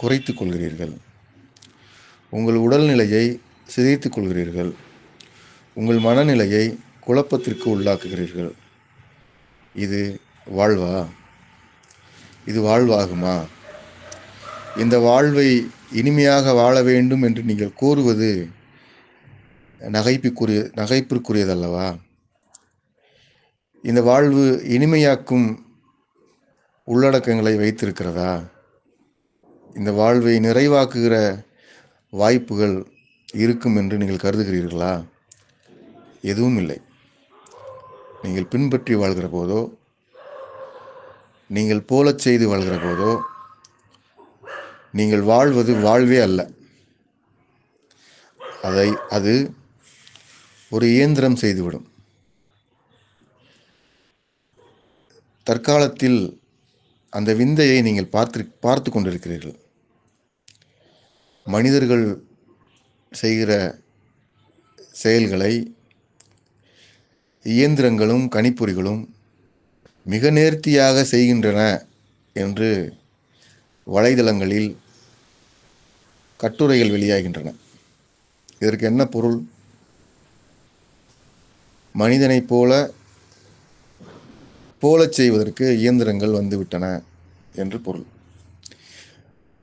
குறைத்து கொள்கிறீர்கள், உங்கள் உடல்நிலையை சிதைத்து கொள்கிறீர்கள், உங்கள் மனநிலையை குழப்பத்திற்கு உள்ளாக்குகிறீர்கள். இது வாழ்வா? இது வாழ்வாகுமா? இந்த வாழ்வை இனிமையாக வாழ வேண்டும் என்று நீங்கள் கூறுவது நகைப்பிற்குரியதல்லவா? இந்த வாழ்வு இனிமையாக்கும் உள்ளடக்கங்களை வைத்திருக்கிறதா? இந்த வாழ்வை நிறைவாக்குகிற வாய்ப்புகள் இருக்கும் என்று நீங்கள் கருதுகிறீர்களா? எதுவும் இல்லை. நீங்கள் பின்பற்றி வாழ்கிற போதோ, நீங்கள் போலச் செய்து வாழ்கிற போதோ, நீங்கள் வாழ்வது வாழ்வே அல்ல. அது ஒரு இயந்திரம் செய்துவிடும். தற்காலத்தில் அந்த விந்தையை நீங்கள் பார்த்து கொண்டிருக்கிறீர்கள். மனிதர்கள் செய்கிற செயல்களை இயந்திரங்களும் கணிப்பொறிகளும் மிக நேர்த்தியாக செய்கின்றன என்று வலைதளங்களில் கட்டுரைகள் வெளியாகின்றன. இதற்கு என்ன பொருள்? மனிதனைப் போலச் செய்வதற்கு இயந்திரங்கள் வந்துவிட்டன என்று பொருள்.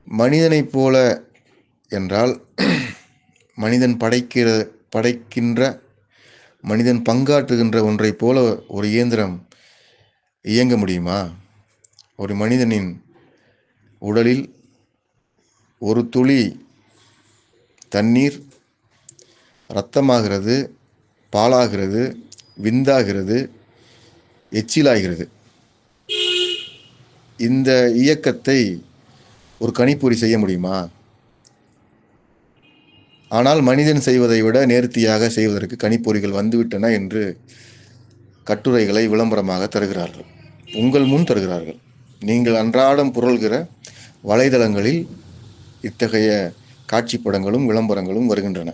மனிதனைப் போல என்றால் மனிதன் படைக்கின்ற மனிதன் பங்காற்றுகின்ற ஒன்றை போல ஒரு இயந்திரம் இயங்க முடியுமா? ஒரு மனிதனின் உடலில் ஒரு துளி தண்ணீர் இரத்தமாகிறது, பாலாகிறது, விந்தாகிறது, எச்சிலாகிறது. இந்த இயக்கத்தை ஒரு கணிப்பொறி செய்ய முடியுமா? ஆனால் மனிதன் செய்வதை விட நேர்த்தியாக செய்வதற்கு கணிப்பொறிகள் வந்துவிட்டன என்று கட்டுரைகளை விளம்பரமாக தருகிறார்கள். உங்கள் முன் தருகிறார்கள். நீங்கள் அன்றாடம் புரள்கிற வலைதளங்களில் இத்தகைய காட்சிப்படங்களும் விளம்பரங்களும் வருகின்றன.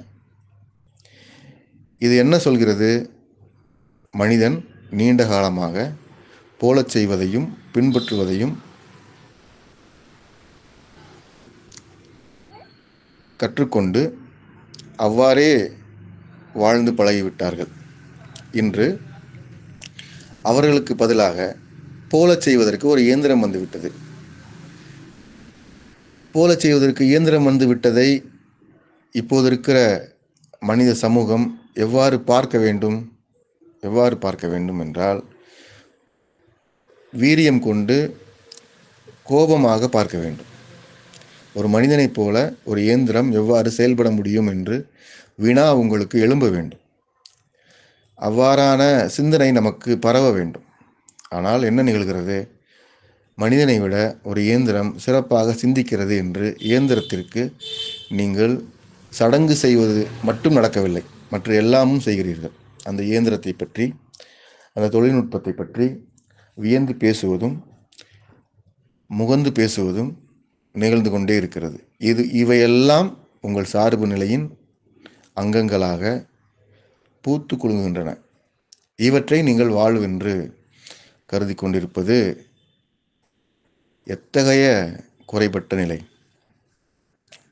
இது என்ன சொல்கிறது? மனிதன் நீண்ட காலமாக போலச் செய்வதையும் பின்பற்றுவதையும் கற்றுக்கொண்டு அவ்வாறே வாழ்ந்து பழகிவிட்டார்கள். இன்று அவர்களுக்கு பதிலாக போலச் செய்வதற்கு ஒரு இயந்திரம் வந்துவிட்டது. போலச் செய்வதற்கு இயந்திரம் வந்துவிட்டதை இப்போது இருக்கிற மனித சமூகம் எவ்வாறு பார்க்க வேண்டும் என்றால், வீரியம் கொண்டு கோபமாக பார்க்க வேண்டும். ஒரு மனிதனைப் போல ஒரு இயந்திரம் எவ்வாறு செயல்பட முடியும் என்று வினா உங்களுக்கு எழும்ப வேண்டும். அவ்வாறான சிந்தனை நமக்கு பரவ வேண்டும். ஆனால் என்ன நிகழ்கிறது? மனிதனை விட ஒரு இயந்திரம் சிறப்பாக சிந்திக்கிறது என்று இயந்திரத்திற்கு நீங்கள் சடங்கு செய்வது மட்டும் நடக்கவில்லை, மற்ற எல்லாமும் செய்கிறீர்கள். அந்த இயந்திரத்தை பற்றி, அந்த தொழில்நுட்பத்தை பற்றி வியந்து பேசுவதும் முகந்து பேசுவதும் நிகழ்ந்து கொண்டே இருக்கிறது. இவையெல்லாம் உங்கள் சார்பு நிலையின் அங்கங்களாக பூத்து குலுங்குகின்றன. இவற்றை நீங்கள் வாழ்வென்று கருதி கொண்டிருப்பது எத்தகைய குறைபட்ட நிலை!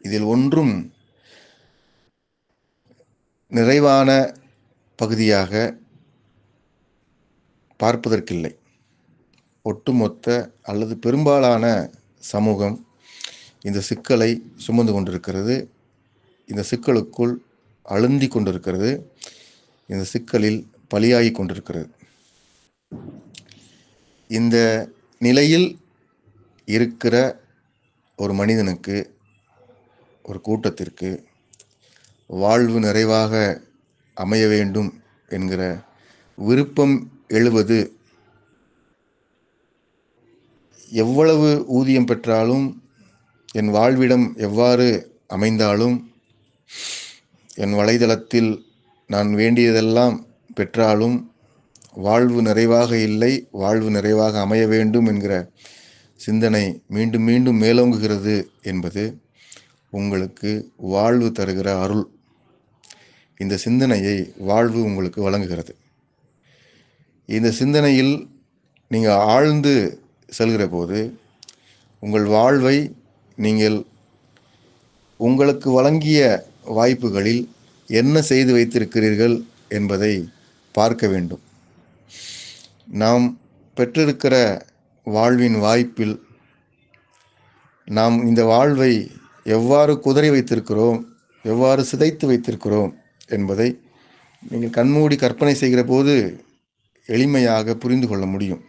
இதில் ஒன்றும் நிறைவான பகுதியாக பார்ப்பதற்கில்லை. ஒட்டுமொத்த அல்லது பெரும்பாலான சமூகம் இந்த சிக்கலை சுமந்து கொண்டிருக்கிறது. இந்த சிக்கலுக்குள் அழுந்தி கொண்டிருக்கிறது. இந்த சிக்கலில் பலியாகி கொண்டிருக்கிறது. இந்த நிலையில் இருக்கிற ஒரு மனிதனுக்கு, ஒரு கூட்டத்திற்கு வாழ்வு நிறைவாக அமைய வேண்டும் என்கிற விருப்பம் எழுவது, எவ்வளவு ஊதியம் பெற்றாலும், என் வாழ்விடம் எவ்வாறு அமைந்தாலும், என் வலைதளத்தில் நான் வேண்டியதெல்லாம் பெற்றாலும் வாழ்வு நிறைவாக இல்லை, வாழ்வு நிறைவாக அமைய வேண்டும் என்கிற சிந்தனை மீண்டும் மீண்டும் மேலோங்குகிறது என்பது உங்களுக்கு வாழ்வு தருகிற அருள். இந்த சிந்தனையை வாழ்வு உங்களுக்கு வழங்குகிறது. இந்த சிந்தனையில் நீங்கள் ஆழ்ந்து செல்கிற போது உங்கள் வாழ்வை நீங்கள் உங்களுக்கு வழங்கிய வாய்ப்புகளில் என்ன செய்து வைத்திருக்கிறீர்கள் என்பதை பார்க்க வேண்டும். நாம் பெற்றிருக்கிற வாழ்வின் வாய்ப்பில் நாம் இந்த வாழ்வை எவ்வாறு குதறி வைத்திருக்கிறோம், எவ்வாறு சிதைத்து வைத்திருக்கிறோம் என்பதை நீங்கள் கண்மூடி கற்பனை செய்கிற போது எளிமையாக புரிந்து கொள்ள முடியும்.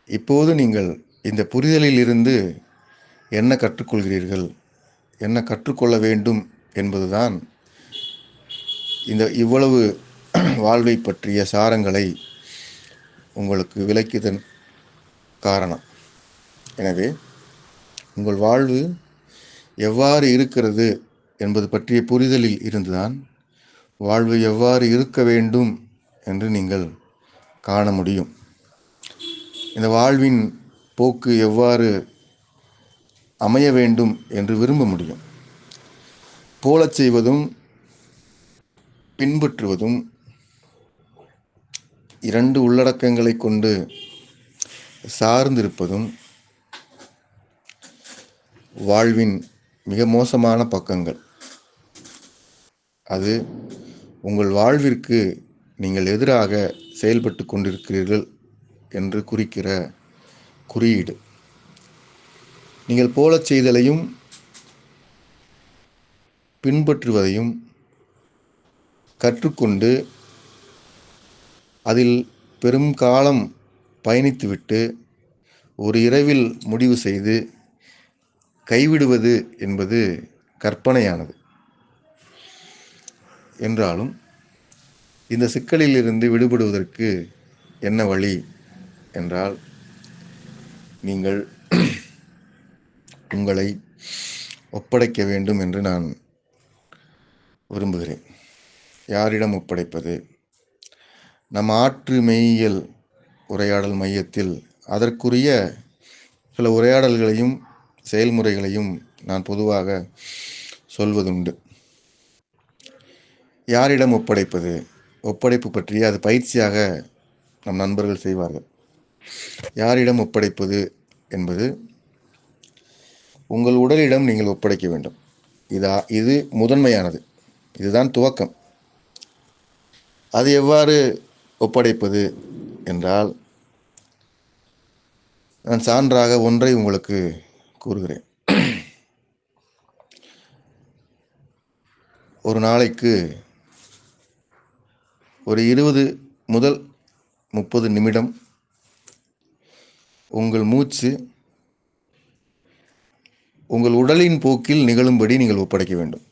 இப்போது நீங்கள் இந்த புரிதலில் இருந்து என்ன கற்றுக்கொள்கிறீர்கள், என்ன கற்றுக்கொள்ள வேண்டும் என்பதுதான் இவ்வளவு வாழ்வை பற்றிய சாரங்களை உங்களுக்கு விளக்கியதன் காரணம். எனவே உங்கள் வாழ்வு எவ்வாறு இருக்கிறது என்பது பற்றிய புரிதலில் இருந்துதான் வாழ்வு எவ்வாறு இருக்க வேண்டும் என்று நீங்கள் காண முடியும். இந்த வாழ்வின் போக்கு எவ்வாறு அமைய வேண்டும் என்று விரும்ப முடியும். போலச் செய்வதும் பின்பற்றுவதும் இரண்டு உள்ளடக்கங்களை கொண்டு சார்ந்திருப்பதும் வாழ்வின் மிக மோசமான பக்கங்கள். அது உங்கள் வாழ்விற்கு நீங்கள் எதிராக செயல்பட்டு கொண்டிருக்கிறீர்கள் என்று குறிக்கிற குறியீடு. நீங்கள் போலச் செய்தலையும் பின்பற்றுவதையும் கற்றுக்கொண்டு அதில் பெரும் காலம் பயணித்துவிட்டு ஒரு இரவில் முடிவு செய்து கைவிடுவது என்பது கற்பனையானது. என்றாலும் இந்த சிக்கலில் இருந்து விடுபடுவதற்கு என்ன வழி என்றால், நீங்கள் உங்களை ஒப்படைக்க வேண்டும் என்று நான் விரும்புகிறேன். யாரிடம் ஒப்படைப்பது? நம் ஆற்று மெய்யியல் உரையாடல் மையத்தில் அதற்குரிய சில உரையாடல்களையும் செயல்முறைகளையும் நான் பொதுவாக சொல்வதுண்டு. யாரிடம் ஒப்படைப்பது? ஒப்படைப்பு பற்றிய அது பயிற்சியாக நம் நண்பர்கள் செய்வார்கள். யாரிடம் ஒப்படைப்பது என்பது, உங்கள் உடலிடம் நீங்கள் ஒப்படைக்க வேண்டும். இது முதன்மையானது. இதுதான் துவக்கம். அது எவ்வாறு ஒப்படைப்பது என்றால், நான் சான்றாக ஒன்றை உங்களுக்கு கூறுகிறேன். ஒரு நாளைக்கு ஒரு 20 முதல் 30 நிமிடம் உங்கள் மூச்சு உங்கள் உடலின் போக்கில் நிகழும்படி நீங்கள் ஒப்படைக்க வேண்டும்.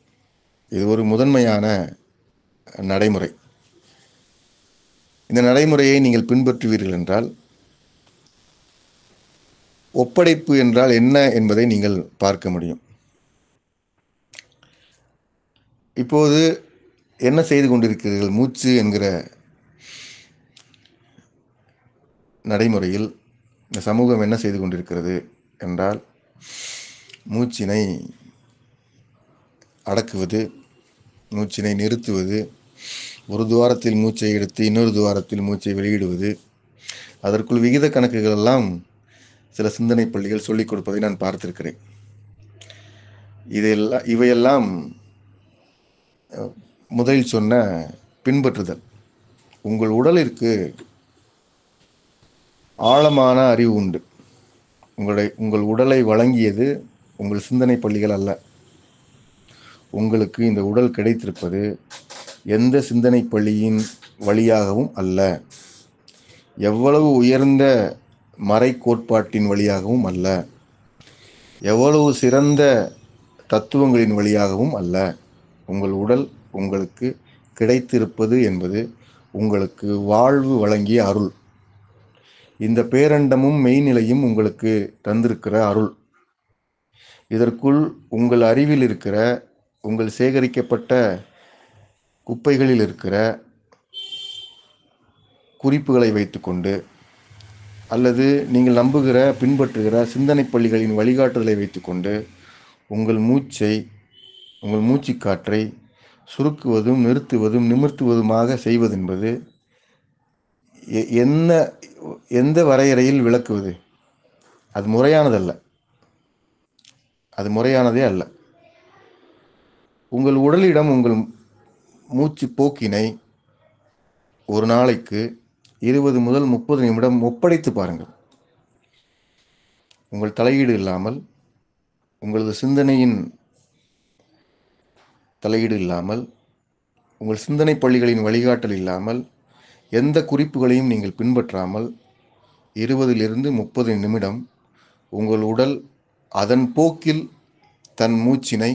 இது ஒரு முதன்மையான நடைமுறை. இந்த நடைமுறையை நீங்கள் பின்பற்றுவீர்கள் என்றால், ஒப்படைப்பு என்றால் என்ன என்பதை நீங்கள் பார்க்க முடியும். இப்போது என்ன செய்து கொண்டிருக்கிறீர்கள்? மூச்சு என்கிற நடைமுறையில் இந்த சமூகம் என்ன செய்து கொண்டிருக்கிறது என்றால், மூச்சினை அடக்குவது, மூச்சினை நிறுத்துவது, ஒரு துவாரத்தில் மூச்சை எடுத்து இன்னொரு துவாரத்தில் மூச்சை வெளியிடுவது, அதற்குள் விகித கணக்குகள் எல்லாம் சில சிந்தனை பள்ளிகள் சொல்லிக் கொடுப்பதை நான் பார்த்திருக்கிறேன். இவையெல்லாம் முதலில் சொன்ன பின்பற்றுதல். உங்கள் உடலிற்கு ஆழமான அறிவு உண்டு. உங்கள் உடலை வழங்கியது உங்கள் சிந்தனை பள்ளிகள் அல்ல. உங்களுக்கு இந்த உடல் கிடைத்திருப்பது எந்த சிந்தனை பள்ளியின் வழியாகவும் அல்ல, எவ்வளவு உயர்ந்த மறை கோட்பாட்டின் வழியாகவும் அல்ல, எவ்வளவு சிறந்த தத்துவங்களின் வழியாகவும் அல்ல. உங்கள் உடல் உங்களுக்கு கிடைத்திருப்பது என்பது உங்களுக்கு வாழ்வு வழங்கிய அருள். இந்த பேரண்டமும் மெய்நிலையும் உங்களுக்கு தந்திருக்கிற அருள். இதற்குள் உங்கள் அறிவில் இருக்கிற, உங்கள் சேகரிக்கப்பட்ட குப்பைகளில் இருக்கிற குறிப்புகளை வைத்துக்கொண்டு, அல்லது நீங்கள் நம்புகிற பின்பற்றுகிற சிந்தனை பள்ளிகளின் வழிகாட்டுதலை வைத்துக்கொண்டு உங்கள் மூச்சுக்காற்றை சுருக்குவதும் நிறுத்துவதும் நிமிர்த்துவதுமாக செய்வதென்பது எந்த வரையறையில் விளக்குவது? அது முறையானதல்ல. அது முறையானதே அல்ல. உங்கள் உடலிடம் உங்கள் மூச்சு போக்கினை ஒரு நாளைக்கு 20 முதல் 30 நிமிடம் ஒப்படைத்து பாருங்கள். உங்கள் தலையீடு இல்லாமல், உங்களது சிந்தனையின் தலையீடு இல்லாமல் உங்கள் சிந்தனை பள்ளிகளின் வழிகாட்டல் இல்லாமல் எந்த குறிப்புகளையும் நீங்கள் பின்பற்றாமல் 20 to 30 நிமிடம் உங்கள் உடல் அதன் போக்கில் தன் மூச்சினை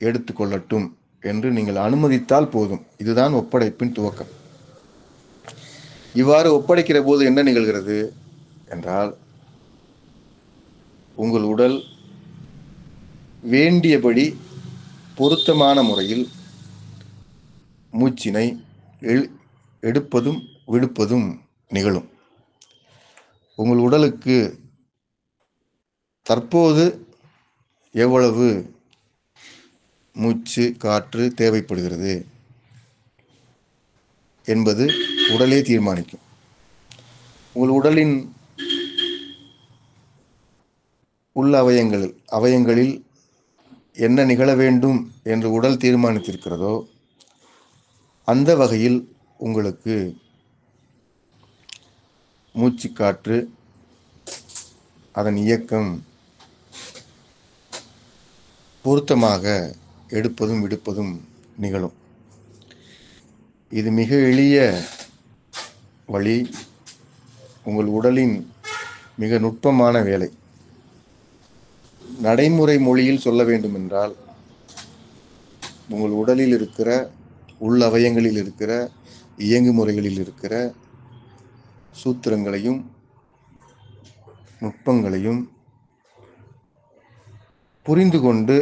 எடுத்துக்கொள்ளட்டும் என்று நீங்கள் அனுமதித்தால் போதும். இதுதான் ஒப்படைப்பின் துவக்கம். இவ்வாறு ஒப்படைக்கிற போது என்ன நிகழ்கிறது என்றால், உங்கள் உடல் வேண்டியபடி பொருத்தமான முறையில் மூச்சினை எடுப்பதும் விடுப்பதும் நிகழும். உங்கள் உடலுக்கு தற்போது எவ்வளவு மூச்சு காற்று தேவைப்படுகிறது என்பது உடலே தீர்மானிக்கும். உங்கள் உடலின் உள்ள அவயங்களில் என்ன நிகழ வேண்டும் என்று உடல் தீர்மானித்திருக்கிறதோ அந்த வகையில் உங்களுக்கு மூச்சு காற்று அதன் இயக்கம் பொருத்தமாக எடுப்பதும் விடுப்பதும் நிகழும். இது மிக எளிய வழி. உங்கள் உடலின் மிக நுட்பமான வேலை. நடைமுறை மொழியில் சொல்ல வேண்டுமென்றால், உங்கள் உடலில் இருக்கிற உள்ளவயங்களில் இருக்கிற இயங்கு முறைகளில் இருக்கிற சூத்திரங்களையும் நுட்பங்களையும் புரிந்து கொண்டு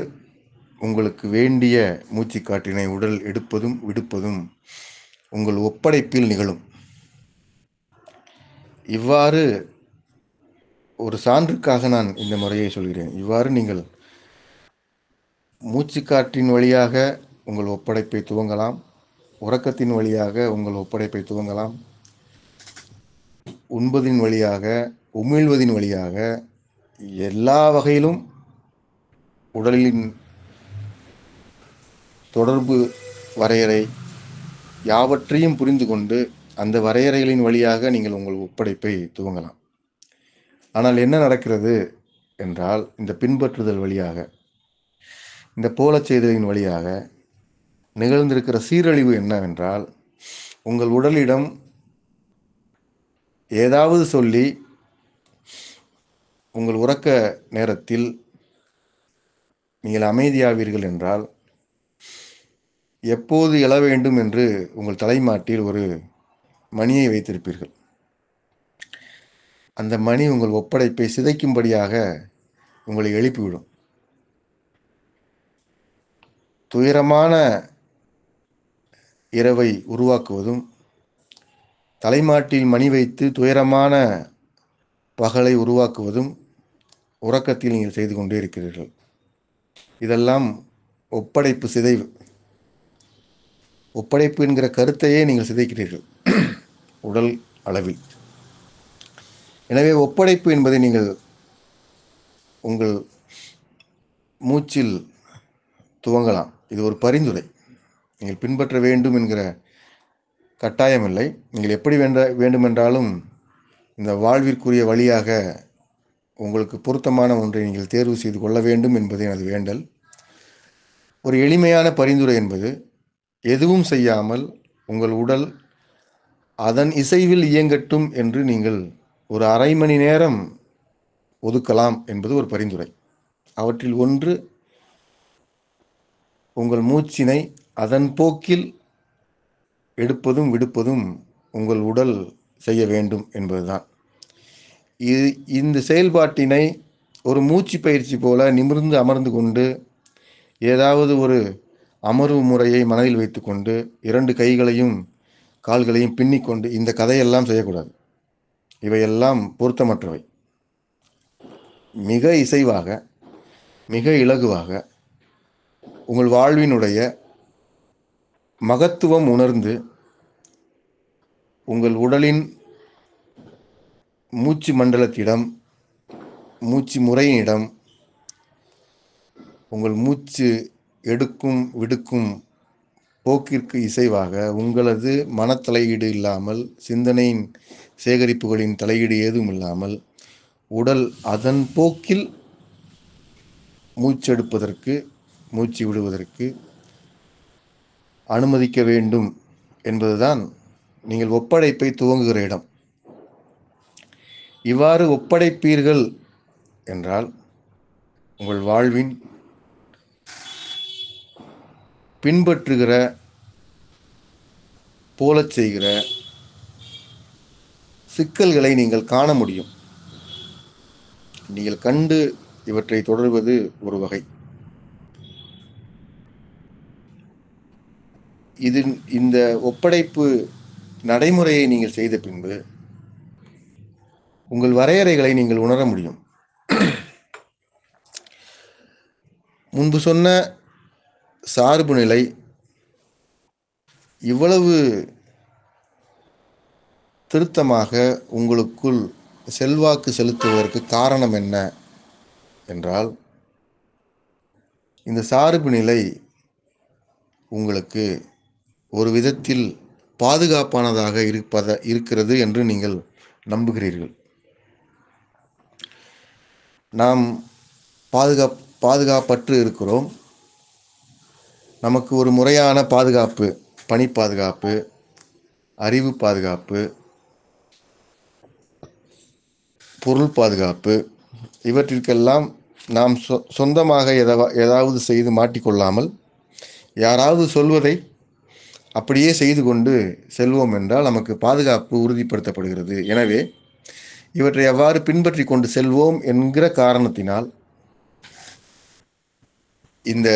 உங்களுக்கு வேண்டிய மூச்சுக்காற்றினை உடல் எடுப்பதும் விடுப்பதும் உங்கள் ஒப்படைப்பில் நிகழும். இவ்வாறு ஒரு சான்றுக்காக நான் இந்த முறையை சொல்கிறேன். இவ்வாறு நீங்கள் மூச்சுக்காற்றின் வழியாக உங்கள் ஒப்படைப்பை துவங்கலாம், உறக்கத்தின் வழியாக உங்கள் ஒப்படைப்பை துவங்கலாம், உண்பதின் வழியாக, உமிழ்வதின் வழியாக, எல்லா வகையிலும் உடலின் தொடர்பு வரையறை யாவற்றையும் புரிந்து கொண்டு அந்த வரையறைகளின் வழியாக நீங்கள் உங்கள் ஒப்படைப்பை துவங்கலாம். ஆனால் என்ன நடக்கிறது என்றால், இந்த பின்பற்றுதல் வழியாக, இந்த போலச் செய்தலின் வழியாக நிகழ்ந்திருக்கிற சீரழிவு என்னவென்றால், உங்கள் உடலிடம் ஏதாவது சொல்லி உங்கள் உறக்க நேரத்தில் நீங்கள் அமைதியாவீர்கள் என்றால், எப்போது எழ வேண்டும் என்று உங்கள் தலைமாட்டில் ஒரு மணியை வைத்திருப்பீர்கள். அந்த மணி உங்கள் ஒப்படைப்பை சிதைக்கும்படியாக உங்களை எழுப்பிவிடும். துயரமான இரவை உருவாக்குவதும், தலைமாட்டில் மணி வைத்து துயரமான பகலை உருவாக்குவதும் உறக்கத்தில் நீங்கள் செய்து கொண்டே இருக்கிறீர்கள். இதெல்லாம் ஒப்படைப்பு சிதைவு. ஒப்படைப்பு என்கிற கருத்தையே நீங்கள் சிதைக்கிறீர்கள் உடல் அளவில். எனவே ஒப்படைப்பு என்பதை நீங்கள் உங்கள் மூச்சில் துவங்கலாம். இது ஒரு பரிந்துரை. நீங்கள் பின்பற்ற வேண்டும் என்கிற கட்டாயமில்லை. நீங்கள் எப்படி வேண்டுமென்றாலும் இந்த வாழ்விற்குரிய வழியாக உங்களுக்கு பொருத்தமான ஒன்றை நீங்கள் தேர்வு செய்து கொள்ள வேண்டும் என்பதே எனது வேண்டல். ஒரு எளிமையான பரிந்துரை என்பது, எதுவும் செய்யாமல் உங்கள் உடல் அதன் இசைவில் இயங்கட்டும் என்று நீங்கள் ஒரு அரை மணி நேரம் ஒதுக்கலாம் என்பது ஒரு பரிந்துரை. அவற்றில் ஒன்று, உங்கள் மூச்சினை அதன் போக்கில் எடுப்பதும் விடுப்பதும் உங்கள் உடல் செய்ய வேண்டும் என்பதுதான். இந்த செயல்பாட்டினை ஒரு மூச்சு பயிற்சி போல நிமிர்ந்து அமர்ந்து கொண்டு ஏதாவது ஒரு அமர்வு முறையை மனதில் வைத்துக்கொண்டு 2 கைகளையும் கால்களையும் பின்னிக்கொண்டு இந்த கதையெல்லாம் செய்யக்கூடாது. இவையெல்லாம் பொருத்தமற்றவை. மிக இசைவாக, மிக இலகுவாக உங்கள் வாழ்வினுடைய மகத்துவம் உணர்ந்து உங்கள் உடலின் மூச்சு மண்டலத்திடம், மூச்சு முறையினிடம், உங்கள் மூச்சு எடுக்கும் விடுக்கும் போக்கிற்கு இசைவாக, உங்களது மனத்தலையீடு இல்லாமல், சிந்தனையின் சேகரிப்புகளின் தலையீடு ஏதும் இல்லாமல், உடல் அதன் போக்கில் மூச்செடுப்பதற்கு மூச்சு விடுவதற்கு அனுமதிக்க வேண்டும் என்பதுதான் நீங்கள் ஒப்படைப்பை துவங்குகிற இடம். இவ்வாறு ஒப்படைப்பீர்கள் என்றால் உங்கள் வாழ்வின் பின்பற்றுகிற, போலச் செய்கிற சிக்கல்களை நீங்கள் காண முடியும். நீங்கள் கண்டு இவற்றை தொடர்வது ஒரு வகை. இந்த ஒப்படைப்பு நடைமுறையை நீங்கள் செய்த பின்பு உங்கள் வரையறைகளை நீங்கள் உணர முடியும். முன்பு சொன்ன சார்பு நிலை இவ்வளவு திருத்தமாக உங்களுக்குள் செல்வாக்கு செலுத்துவதற்கு காரணம் என்ன என்றால், இந்த சார்பு நிலை உங்களுக்கு ஒரு விதத்தில் பாதுகாப்பானதாக இருக்கிறது என்று நீங்கள் நம்புகிறீர்கள். நாம் பாதுகாப்பற்று இருக்கிறோம். நமக்கு ஒரு முறையான பாதுகாப்பு, பணி பாதுகாப்பு, அறிவு பாதுகாப்பு, பொருள் பாதுகாப்பு, இவற்றிற்கெல்லாம் நாம் சொந்தமாக ஏதாவது செய்து மாட்டிக்கொள்ளாமல் யாராவது சொல்வதை அப்படியே செய்து கொண்டு செல்வோம் என்றால் நமக்கு பாதுகாப்பு உறுதிப்படுத்தப்படுகிறது. எனவே இவற்றை எவ்வாறு பின்பற்றி கொண்டு செல்வோம் என்கிற காரணத்தினால் இந்த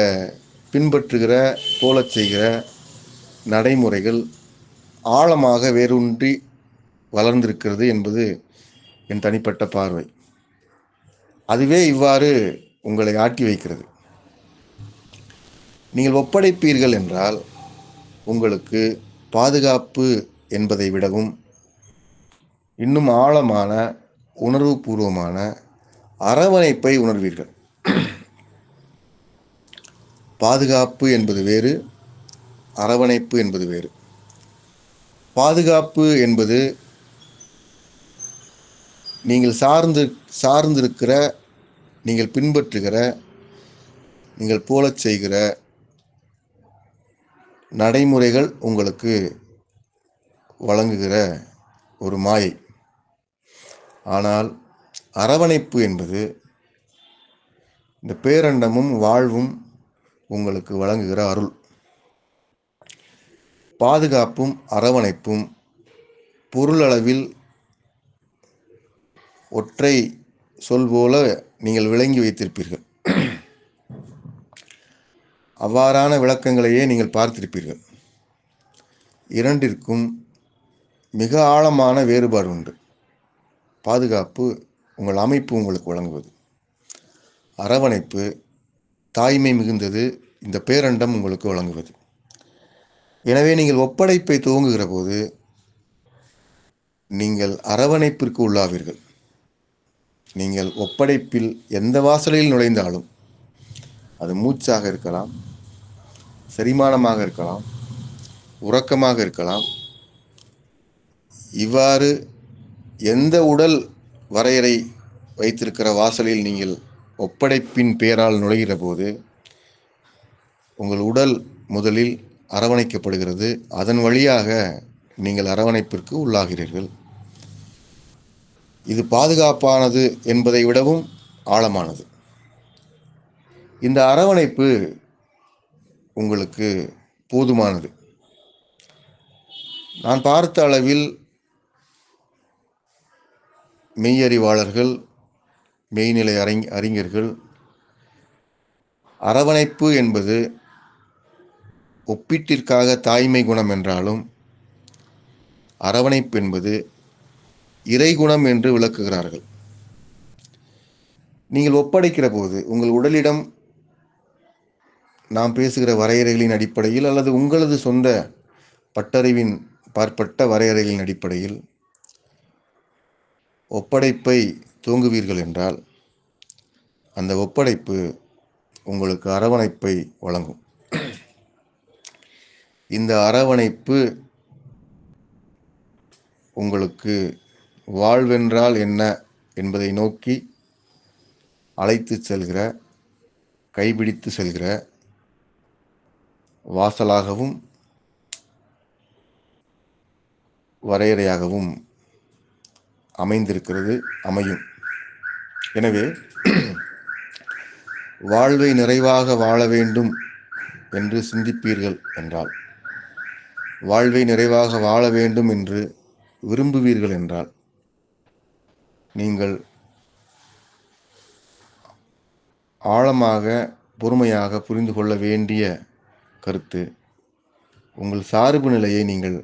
பின்பற்றுகிற, போலச் செய்கிற நடைமுறைகள் ஆழமாக வேரூன்றி வளர்ந்திருக்கிறது என்பது என் தனிப்பட்ட பார்வை. அதுவே இவ்வாறு உங்களை ஆட்டி வைக்கிறது. நீங்கள் ஒப்படைப்பீர்கள் என்றால் உங்களுக்கு பாதுகாப்பு என்பதை விடவும் இன்னும் ஆழமான, உணர்வுபூர்வமான அரவணைப்பை உணர்வீர்கள். பாதுகாப்பு என்பது வேறு, அரவணைப்பு என்பது வேறு. பாதுகாப்பு என்பது நீங்கள் சார்ந்திருக்கிற, நீங்கள் பின்பற்றுகிற, நீங்கள் போலச் செய்கிற நடைமுறைகள் உங்களுக்கு வழங்குகிற ஒரு மாயை. ஆனால் அரவணைப்பு என்பது இந்த பேரண்டமும் வாழ்வும் உங்களுக்கு வழங்குகிற அருள். பாதுகாப்பும் அரவணைப்பும் பொருளளவில் ஒற்றை சொல் போல நீங்கள் விளங்கி வைத்திருப்பீர்கள். அவ்வாறான விளக்கங்களையே நீங்கள் பார்த்திருப்பீர்கள். இரண்டிற்கும் மிக ஆழமான வேறுபாடு உண்டு. பாதுகாப்பு உங்கள் அமைப்பு உங்களுக்கு வழங்குவது, அரவணைப்பு தாய்மை மிகுந்தது இந்த பேரண்டம் உங்களுக்கு வழங்குவது. எனவே நீங்கள் ஒப்படைப்பை துவங்குகிற போது நீங்கள் அரவணைப்பிற்கு உள்ளாவீர்கள். நீங்கள் ஒப்படைப்பில் எந்த வாசலில் நுழைந்தாலும், அது மூச்சாக இருக்கலாம், செரிமானமாக இருக்கலாம், உறக்கமாக இருக்கலாம், இவ்வாறு எந்த உடல் வரையறை வைத்திருக்கிற வாசலில் நீங்கள் ஒப்படைப்பின் பெயரால் நுழைகிற போது உங்கள் உடல் முதலில் அரவணைக்கப்படுகிறது. அதன் வழியாக நீங்கள் அரவணைப்பிற்கு உள்ளாகிறீர்கள். இது பாதுகாப்பானது என்பதை விடவும் ஆழமானது. இந்த அரவணைப்பு உங்களுக்கு போதுமானது. நான் பார்த்த அளவில் மெய்யறிவாளர்கள், மெய்நிலை அறிஞர்கள் அரவணைப்பு என்பது ஒப்பீட்டிற்காக தாய்மை குணம் என்றாலும் அரவணைப்பு என்பது இறைகுணம் என்று விளக்குகிறார்கள். நீங்கள் ஒப்படைக்கிற போது உங்கள் உடலிடம் நாம் பேசுகிற வரையறைகளின் அடிப்படையில் அல்லது உங்களது சொந்த பட்டறிவின் பாற்பட்ட வரையறைகளின் அடிப்படையில் ஒப்படைப்பை துவங்குவீர்கள் என்றால் அந்த ஒப்படைப்பு உங்களுக்கு அரவணைப்பை வழங்கும். இந்த அரவணைப்பு உங்களுக்கு வாழ்வென்றால் என்ன என்பதை நோக்கி அழைத்து செல்கிற, கைபிடித்து செல்கிற வாசலாகவும் வரையறையாகவும் அமைந்திருக்கிறது, அமையும். எனவே வாழ்வை நிறைவாக வாழ வேண்டும் என்று சிந்திப்பீர்கள் என்றால், வாழ்வை நிறைவாக வாழ வேண்டும் என்று விரும்புவீர்கள் என்றால், நீங்கள் ஆழமாக பொறுமையாக புரிந்து கொள்ள வேண்டிய கருத்து, உங்கள் சார்பு நிலையை நீங்கள்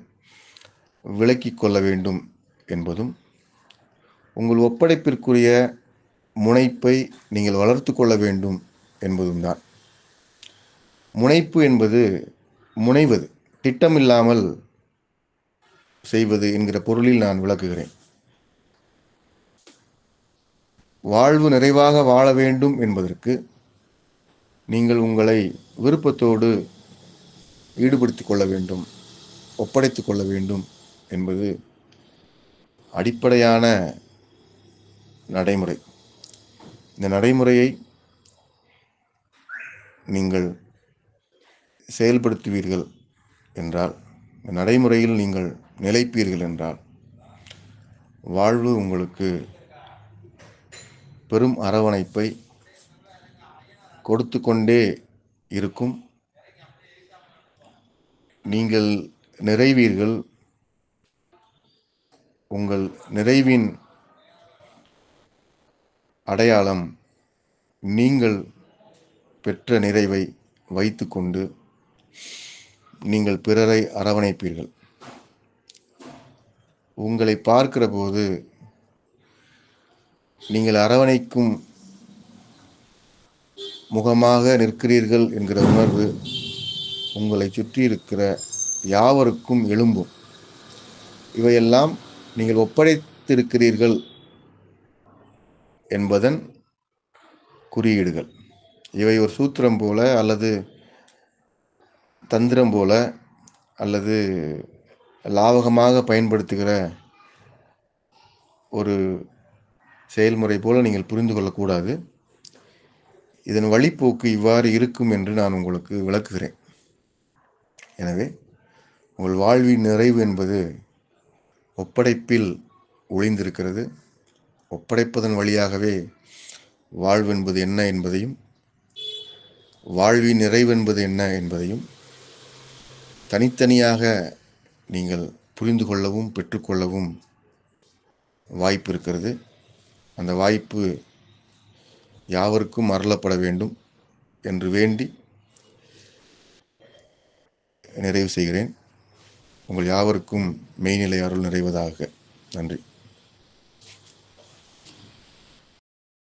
விலக்கிக் கொள்ள வேண்டும் என்பதும், உங்கள் ஒப்படைப்பிற்குரிய முனைப்பை நீங்கள் வளர்த்து கொள்ள வேண்டும் என்பதும் தான். முனைப்பு என்பது முனைவது, திட்டமில்லாமல் செய்வது என்கிற பொருளில் நான் விளக்குகிறேன். வாழ்வு நிறைவாக வாழ வேண்டும் என்பதற்கு நீங்கள் உங்களை விருப்பத்தோடு ஈடுபடுத்திக் கொள்ள வேண்டும், ஒப்படைத்துக் கொள்ள வேண்டும் என்பது அடிப்படையான நடைமுறை. இந்த நடைமுறையை நீங்கள் செயல்படுத்துவீர்கள் என்றால், இந்த நடைமுறையில் நீங்கள் நிலைப்பீர்கள் என்றால், வாழ்வு உங்களுக்கு பெரும் அரவணைப்பை கொடுத்து கொண்டே இருக்கும். நீங்கள் நிறைவீர்கள். உங்கள் நிறைவின் அடையாளம் நீங்கள் பெற்ற நிறைவை வைத்துக்கொண்டு நீங்கள் பிறரை அரவணைப்பீர்கள். உங்களை பார்க்கிற போது நீங்கள் அரவணைக்கும் முகமாக நிற்கிறீர்கள் என்கிற உணர்வு உங்களை சுற்றி இருக்கிற யாவருக்கும் எழும்பும். இவையெல்லாம் நீங்கள் ஒப்படைத்திருக்கிறீர்கள் என்பதன் குறியீடுகள். இவை ஒரு சூத்திரம் போல அல்லது தந்திரம் போல அல்லது லாவகமாக பயன்படுத்துகிற ஒரு செயல்முறை போல நீங்கள் புரிந்து கொள்ளக்கூடாது. இதன் வழிப்போக்கு இவ்வாறு இருக்கும் என்று நான் உங்களுக்கு விளக்குகிறேன். எனவே உங்கள் வாழ்வின் நிறைவு என்பது ஒப்படைப்பில் ஒளிந்திருக்கிறது. ஒப்படைப்பதன் வழியாகவே வாழ்வென்பது என்ன என்பதையும், வாழ்வின் நிறைவென்பது என்ன என்பதையும் தனித்தனியாக நீங்கள் புரிந்து கொள்ளவும் பெற்றுக்கொள்ளவும் வாய்ப்பு இருக்கிறது. அந்த வாய்ப்பு யாவருக்கும் அருளப்பட வேண்டும் என்று வேண்டி நிறைவு செய்கிறேன். உங்கள் யாவருக்கும் மெய்நிலை அருள் நிறைவதாக. நன்றி.